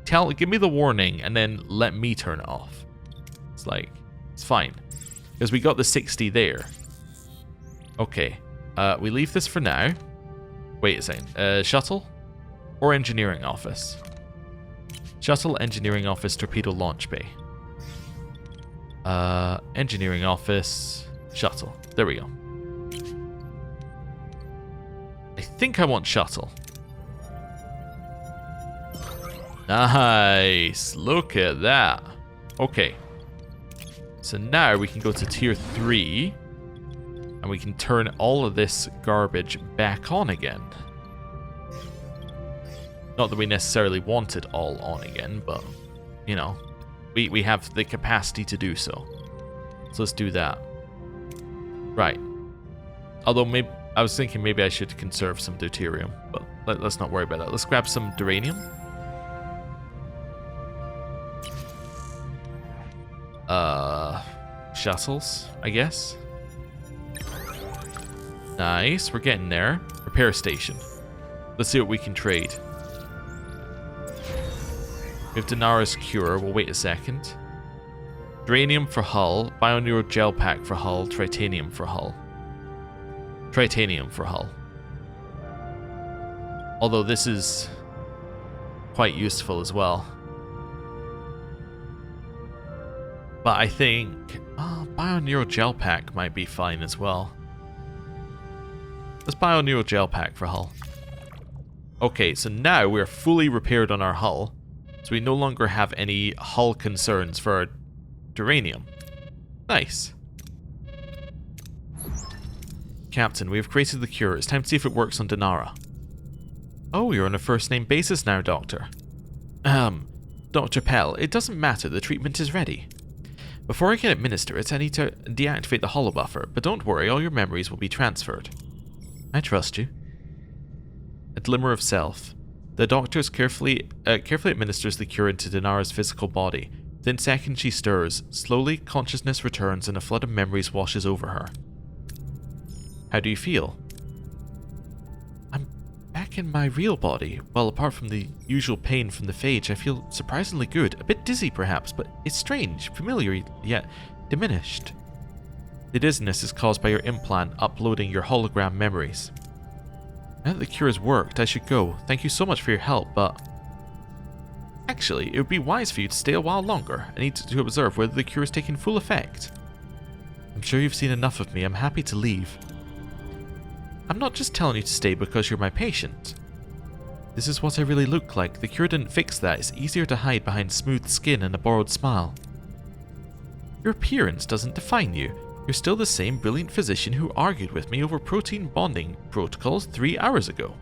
give me the warning and then let me turn it off. It's like, it's fine. Because we got the 60 there. Okay. We leave this for now. Wait a second. Shuttle? Or engineering office? Shuttle, engineering office, torpedo launch bay. Engineering office, shuttle. There we go. I think I want shuttle. Nice. Look at that. Okay. So now we can go to tier 3. And we can turn all of this garbage back on again. Not that we necessarily want it all on again, but, you know, we have the capacity to do so. So let's do that. Right. Although maybe I was thinking maybe I should conserve some deuterium, but let's not worry about that. Let's grab some duranium. Shuttles, I guess. Nice, we're getting there. Repair station. Let's see what we can trade. We have Dinara's cure. We'll wait a second. Uranium for hull. Bioneural gel pack for hull. Tritanium for hull. Tritanium for hull. Although this is quite useful as well. But I think bioneural gel pack might be fine as well. Let's bioneural gel pack for hull. Okay, so now we're fully repaired on our hull. So we no longer have any hull concerns for our uranium. Nice. Captain, we have created the cure. It's time to see if it works on Dinara. Oh, you're on a first-name basis now, Doctor. Dr. Pell, it doesn't matter. The treatment is ready. Before I can administer it, I need to deactivate the holobuffer, but don't worry, all your memories will be transferred. I trust you. A glimmer of self. The doctor carefully administers the cure into Dinara's physical body. Within seconds she stirs. Slowly, consciousness returns and a flood of memories washes over her. How do you feel? I'm back in my real body. Well, apart from the usual pain from the phage, I feel surprisingly good. A bit dizzy perhaps, but it's strange, familiar, yet diminished. The dizziness is caused by your implant uploading your hologram memories. Now that the cure has worked, I should go. Thank you so much for your help, but... Actually, it would be wise for you to stay a while longer. I need to observe whether the cure is taking full effect. I'm sure you've seen enough of me. I'm happy to leave. I'm not just telling you to stay because you're my patient. This is what I really look like. The cure didn't fix that. It's easier to hide behind smooth skin and a borrowed smile. Your appearance doesn't define you. You're still the same brilliant physician who argued with me over protein bonding protocols 3 hours ago.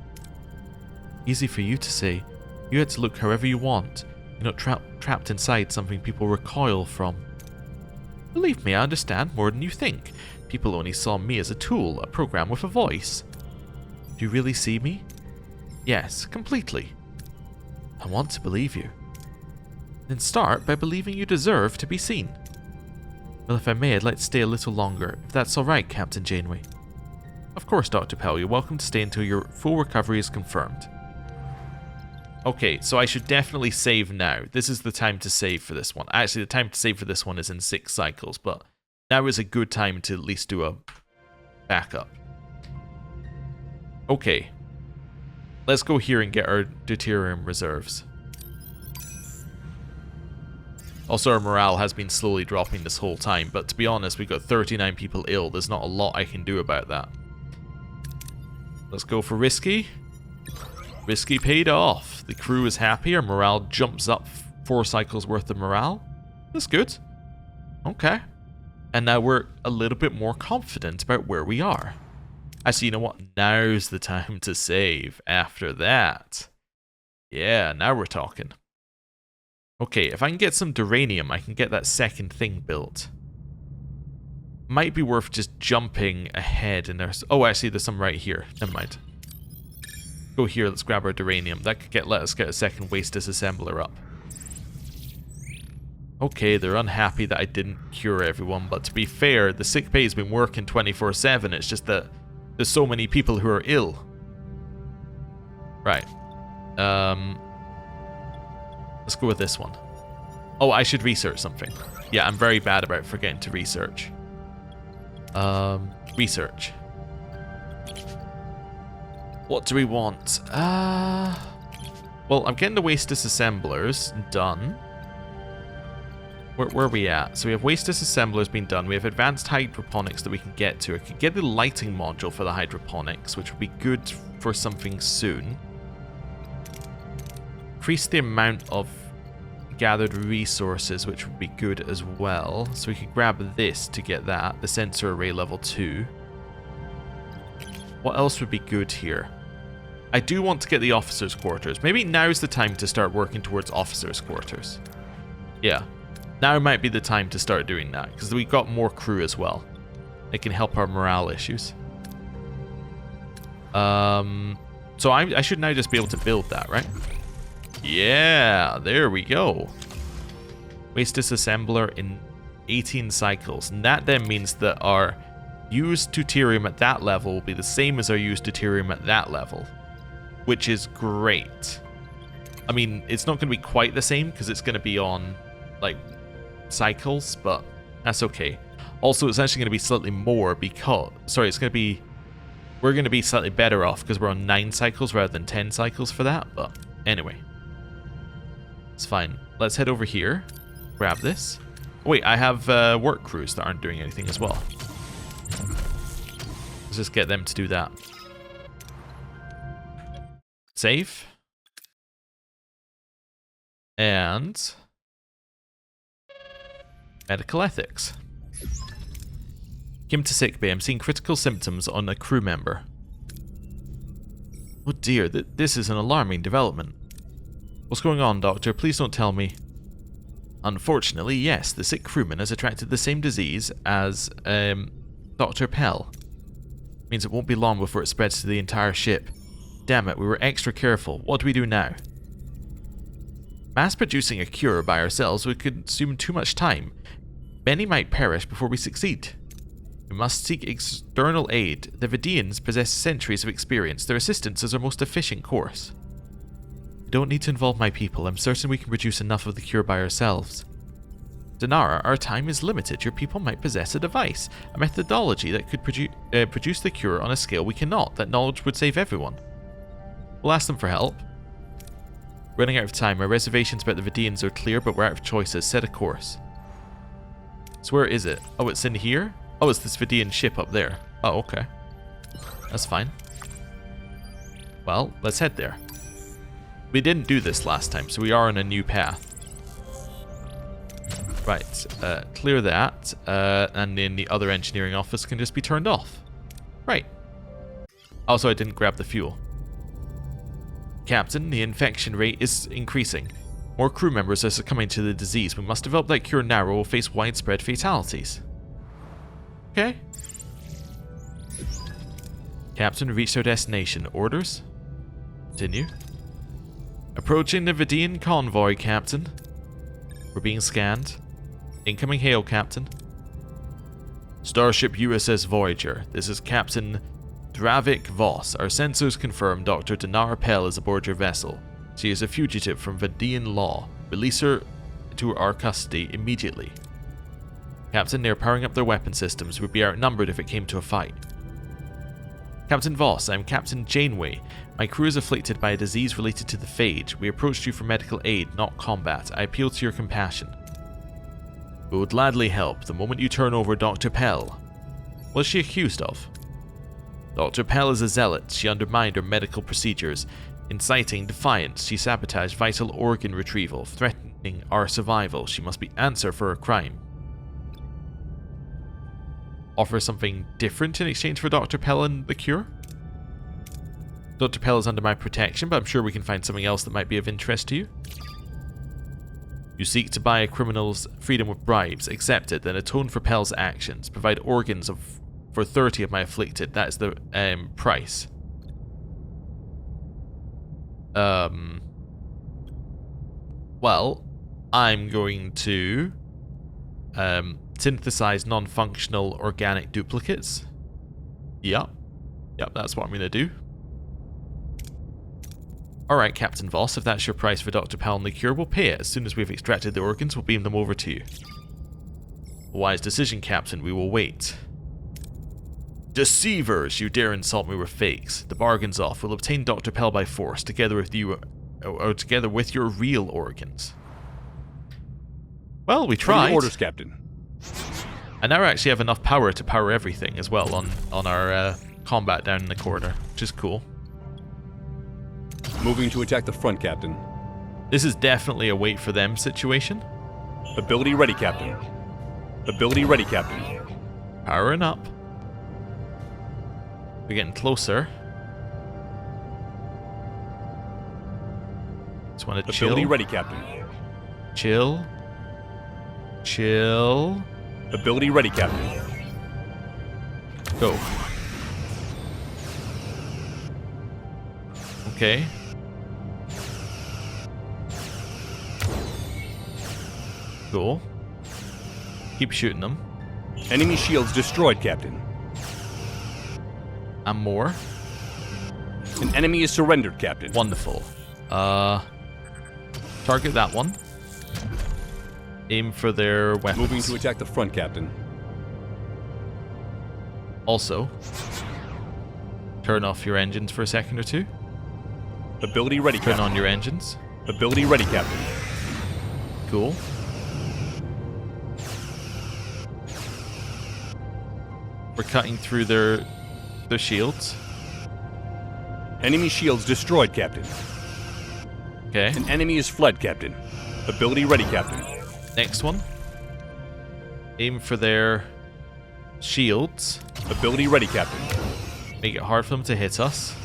Easy for you to say. You had to look however you want. You're not trapped inside something people recoil from. Believe me, I understand more than you think. People only saw me as a tool, a program with a voice. Do you really see me? Yes, completely. I want to believe you. Then start by believing you deserve to be seen. Well, if I may, I'd like to stay a little longer, if that's alright, Captain Janeway. Of course, Dr. Pell, you're welcome to stay until your full recovery is confirmed. Okay, so I should definitely save now. This is the time to save for this one. Actually, the time to save for this one is in 6 cycles, but now is a good time to at least do a backup. Okay. Let's go here and get our deuterium reserves. Also, our morale has been slowly dropping this whole time, but to be honest, we've got 39 people ill. There's not a lot I can do about that. Let's go for risky. Risky paid off. The crew is happy. Our morale jumps up 4 cycles worth of morale. That's good. Okay. And now we're a little bit more confident about where we are. Actually, you know what? Now's the time to save. After that. Yeah, now we're talking. Okay, if I can get some duranium, I can get that second thing built. Might be worth just jumping ahead in there. Oh, actually, there's some right here. Never mind. Go here, let's grab our duranium. That could let us get a second waste disassembler up. Okay, they're unhappy that I didn't cure everyone, but to be fair, the sick bay's been working 24/7. It's just that there's so many people who are ill. Right. Let's go with this one. Oh, I should research something. Yeah, I'm very bad about forgetting to research. Research. What do we want? Well, I'm getting the waste disassemblers done. Where are we at? So we have waste disassemblers being done. We have advanced hydroponics that we can get to. I can get the lighting module for the hydroponics, which would be good for something soon. Increase the amount of gathered resources, which would be good as well. So we could grab this to get that. The sensor array level 2. What else would be good here? I do want to get the officers' quarters. Maybe now's the time to start working towards officers' quarters. Yeah. Now might be the time to start doing that, because we've got more crew as well. It can help our morale issues. So I should now just be able to build that, right? Yeah, there we go. Waste disassembler in 18 cycles. And that then means that our used deuterium at that level will be the same as our used deuterium at that level, which is great. I mean, it's not going to be quite the same because it's going to be on, like, cycles, but that's okay. Also, it's actually going to be slightly more because... Sorry, it's going to be... We're going to be slightly better off because we're on 9 cycles rather than 10 cycles for that, but anyway. It's fine. Let's head over here. Grab this. Oh, wait, I have work crews that aren't doing anything as well. Let's just get them to do that. Save. And... medical ethics. Came to sickbay. I'm seeing critical symptoms on a crew member. Oh dear, this is an alarming development. What's going on, Doctor? Please don't tell me. Unfortunately, yes, the sick crewman has attracted the same disease as, Dr. Pell. Means it won't be long before it spreads to the entire ship. Damn it, we were extra careful. What do we do now? Mass producing a cure by ourselves would consume too much time. Many might perish before we succeed. We must seek external aid. The Vidians possess centuries of experience. Their assistance is our most efficient course. We don't need to involve my people. I'm certain we can produce enough of the cure by ourselves. Denara, our time is limited. Your people might possess a device, a methodology that could produce the cure on a scale we cannot. That knowledge would save everyone. We'll ask them for help. Running out of time. Our reservations about the Vidians are clear, but we're out of choices. Set a course. So where is it? Oh, it's in here? Oh, it's this Vidian ship up there. Oh, okay. That's fine. Well, let's head there. We didn't do this last time, so we are on a new path. Right, clear that, and then the other engineering office can just be turned off. Right. Also, I didn't grab the fuel. Captain, the infection rate is increasing. More crew members are succumbing to the disease. We must develop that cure now or we'll face widespread fatalities. Okay. Captain, reached our destination. Orders? Continue. Approaching the Vidian convoy, Captain. We're being scanned. Incoming hail, Captain. Starship USS Voyager. This is Captain Tuvix Voss. Our sensors confirm Dr. Dinar Pell is aboard your vessel. She is a fugitive from Vidian law. Release her to our custody immediately. Captain, they are powering up their weapon systems. We'd be outnumbered if it came to a fight. Captain Voss, I am Captain Janeway. My crew is afflicted by a disease related to the phage. We approached you for medical aid, not combat. I appeal to your compassion. We would gladly help the moment you turn over Dr. Pell. What is she accused of? Dr. Pell is a zealot. She undermined our medical procedures. Inciting defiance, she sabotaged vital organ retrieval, threatening our survival. She must be answered for her crime. Offer something different in exchange for Dr. Pell and the cure? Dr. Pell is under my protection, but I'm sure we can find something else that might be of interest to you. You seek to buy a criminal's freedom with bribes. Accept it, then atone for Pell's actions. Provide organs for 30 of my afflicted. That is the price. Well, I'm going to synthesize non-functional organic duplicates. Yep, that's what I'm going to do. Alright, Captain Voss, if that's your price for Dr. Pell and the cure, we'll pay it. As soon as we've extracted the organs, we'll beam them over to you. A wise decision, Captain. We will wait. Deceivers! You dare insult me with fakes. The bargain's off. We'll obtain Dr. Pell by force, together with you, or together with your real organs. Well, we tried. Orders, Captain. I now actually have enough power to power everything as well on our combat down in the corridor, which is cool. Moving to attack the front, Captain. This is definitely a wait for them situation. Ability ready, Captain. Ability ready, Captain. Powering up. We're getting closer. Just want to chill. Ability ready, Captain. Chill. Chill. Ability ready, Captain. Go. Okay. Cool. Keep shooting them. Enemy shields destroyed, Captain. And more. An enemy is surrendered, Captain. Wonderful. Target that one. Aim for their weapons. Moving to attack the front, Captain. Also, turn off your engines for a second or two. Ability ready, Turn Captain. on your engines. Ability ready, Captain. Cool. We're cutting through their shields. Enemy shields destroyed, Captain. Okay. An enemy is fled, Captain. Ability ready, Captain. Next one. Aim for their shields. Ability ready, Captain. Make it hard for them to hit us.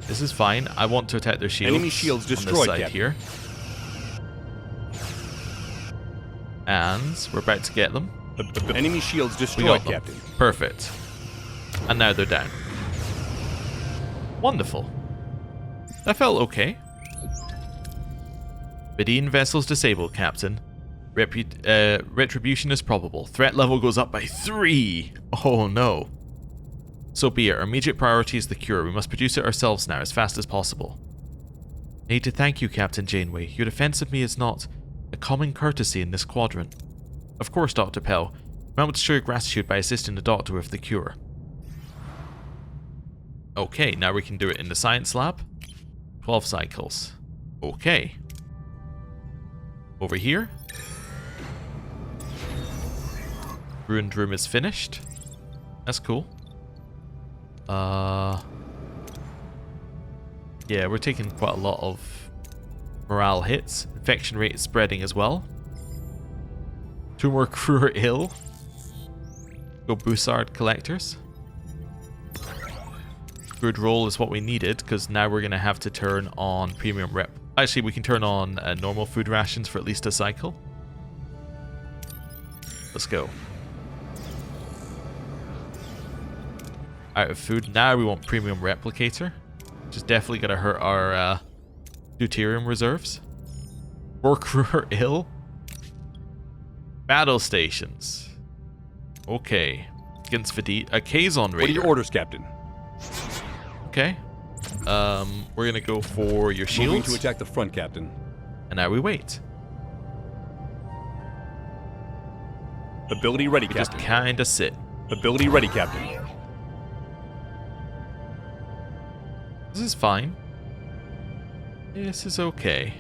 This is fine. I want to attack their shields. Enemy shields on this destroyed, side Captain. here. And we're about to get them. Enemy shields We destroyed, got them. Captain. Perfect. And now they're down. Wonderful. That felt okay. Vidian vessels disabled, Captain. Retribution is probable. Threat level goes up by 3. Oh no. So be it. Our immediate priority is the cure. We must produce it ourselves now, as fast as possible. I need to thank you, Captain Janeway. Your defense of me is not a common courtesy in this quadrant. Of course, Dr. Pell. I want to show your gratitude by assisting the doctor with the cure. Okay, now we can do it in the science lab. 12 cycles. Okay. Over here. Ruined room is finished. That's cool. Yeah, we're taking quite a lot of morale hits. Infection rate is spreading as well. 2 more crew are ill. Go Bussard collectors. Good roll is what we needed, because now we're going to have to turn on premium rep. Actually, we can turn on normal food rations for at least a cycle. Let's go. Out of food. Now we want premium replicator, which is definitely going to hurt our deuterium reserves. 4 crew are ill. Battle stations. Okay. Against Vidians. A Kazon Raider. What are your orders, Captain? Okay. We're going to go for your shields. Moving to attack the front, Captain. And now we wait. Ability ready, We Captain. just kind of sit. Ability ready, Captain. This is fine. This is okay.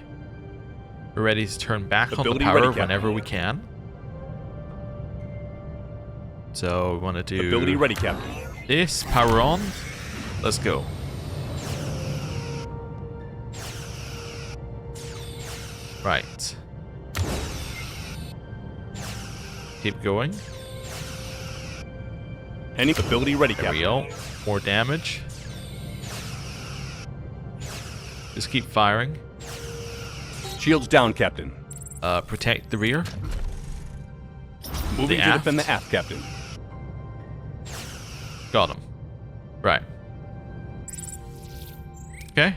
We're ready to turn back on the Ability power ready, Captain. whenever we can. So we want to do Ability ready, Captain. this. Power on. Let's go. Right. Keep going. Any ability ready, There we Captain. go. More damage. Just keep firing. Shields down, Captain. Protect the rear. Moving The to aft. defend the aft, Captain. Got him. Right. Okay.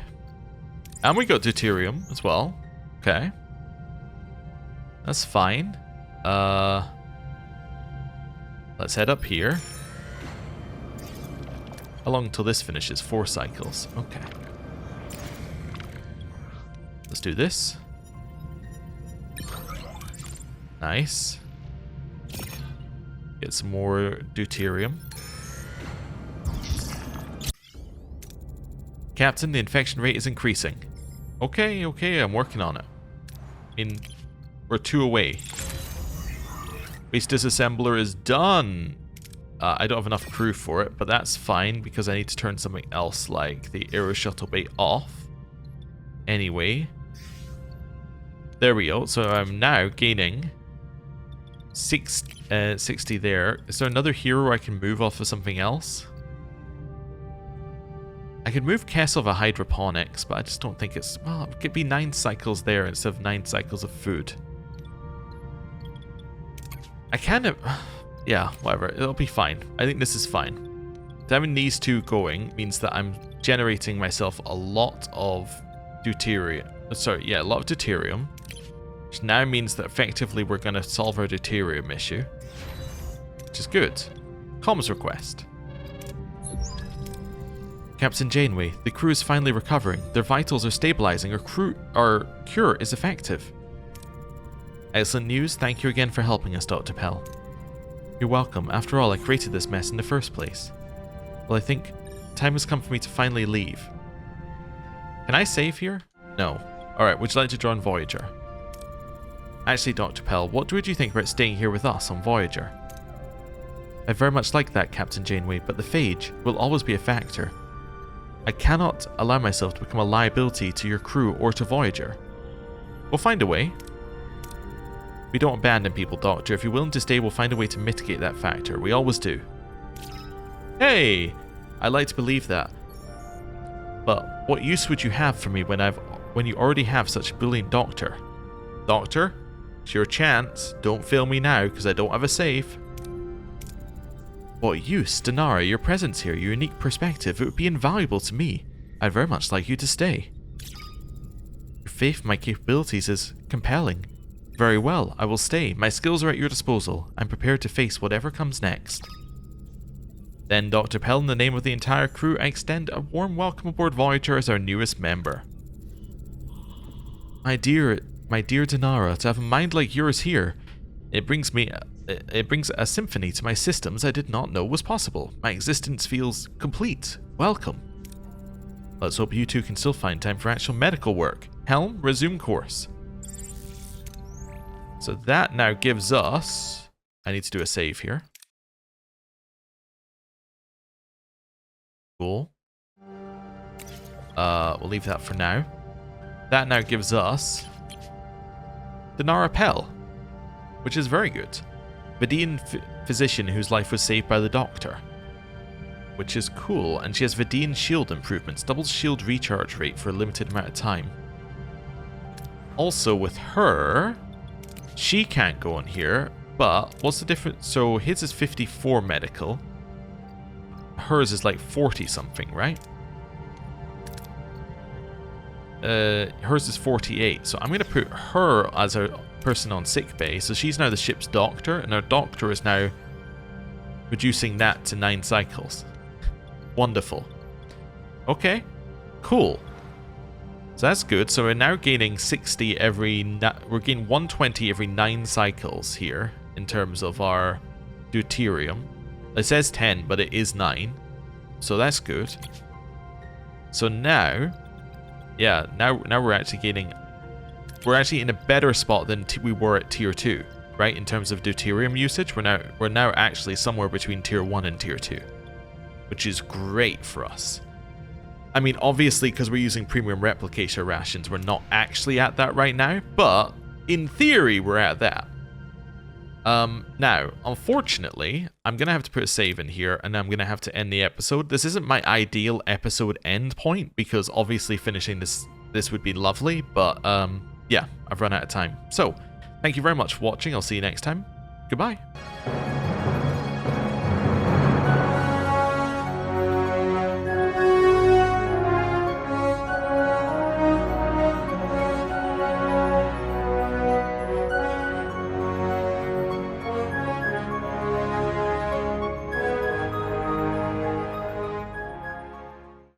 And we got deuterium as well. Okay. That's fine. Let's head up here. How long until this finishes? 4 cycles. Okay. Let's do this. Nice. Get some more deuterium. Captain, the infection rate is increasing. Okay, okay, I'm working on it. We're 2 away. Base disassembler is done. I don't have enough crew for it, but that's fine because I need to turn something else like the aero shuttle bay off. Anyway. There we go. So I'm now gaining 60 there. Is there another hero I can move off of something else? I could move Kessel of hydroponics, but I just don't think it's... Well, it could be 9 cycles there instead of 9 cycles of food. I kind of... Yeah, whatever. It'll be fine. I think this is fine. Having these 2 going means that I'm generating myself a lot of deuterium. Sorry, yeah, a lot of deuterium. Which now means that effectively we're going to solve our deuterium issue. Which is good. Comms request. Captain Janeway, the crew is finally recovering. Their vitals are stabilizing. Our cure is effective. Excellent news. Thank you again for helping us, Dr. Pell. You're welcome. After all, I created this mess in the first place. Well, I think time has come for me to finally leave. Can I save here? No. Alright, would you like to join Voyager? Actually, Dr. Pell, what would you think about staying here with us on Voyager? I very much like that, Captain Janeway, but the phage will always be a factor. I cannot allow myself to become a liability to your crew or to Voyager. We'll find a way. We don't abandon people, Doctor. If you're willing to stay, we'll find a way to mitigate that factor. We always do. Hey! I like to believe that. But what use would you have for me when you already have such a brilliant doctor? Doctor? It's your chance. Don't fail me now, because I don't have a save. What use? Denara, your presence here, your unique perspective, it would be invaluable to me. I'd very much like you to stay. Your faith in my capabilities is compelling. Very well, I will stay. My skills are at your disposal. I'm prepared to face whatever comes next. Then, Dr. Pell, in the name of the entire crew, I extend a warm welcome aboard Voyager as our newest member. My dear Denara, to have a mind like yours here, it brings a symphony to my systems I did not know was possible. My existence feels complete. Welcome. Let's hope you two can still find time for actual medical work. Helm, resume course. So that now gives us I need to do a save here. Cool. We'll leave that for now. That now gives us the Narapel, which is very good. Vidian physician whose life was saved by the doctor, which is cool. And she has Vidian shield improvements, doubles shield recharge rate for a limited amount of time. Also with her, she can't go in here, but what's the difference? So his is 54 medical. Hers is like 40 something, right? Hers is 48, so I'm going to put her as a person on sick bay. So she's now the ship's doctor, and our doctor is now reducing that to 9 cycles. Wonderful. Okay, cool. So that's good. So we're now gaining 60 every... we're gaining 120 every 9 cycles here in terms of our deuterium. It says 10, but it is 9. So that's good. So now... yeah, now we're actually gaining... we're actually in a better spot than we were at tier 2, right? In terms of deuterium usage, we're now actually somewhere between tier 1 and tier 2, which is great for us. I mean, obviously, because we're using premium replicator rations, we're not actually at that right now, but in theory, we're at that. Now, unfortunately, I'm going to have to put a save in here, and I'm going to have to end the episode. This isn't my ideal episode end point, because obviously finishing this would be lovely, but yeah, I've run out of time. So, thank you very much for watching. I'll see you next time. Goodbye.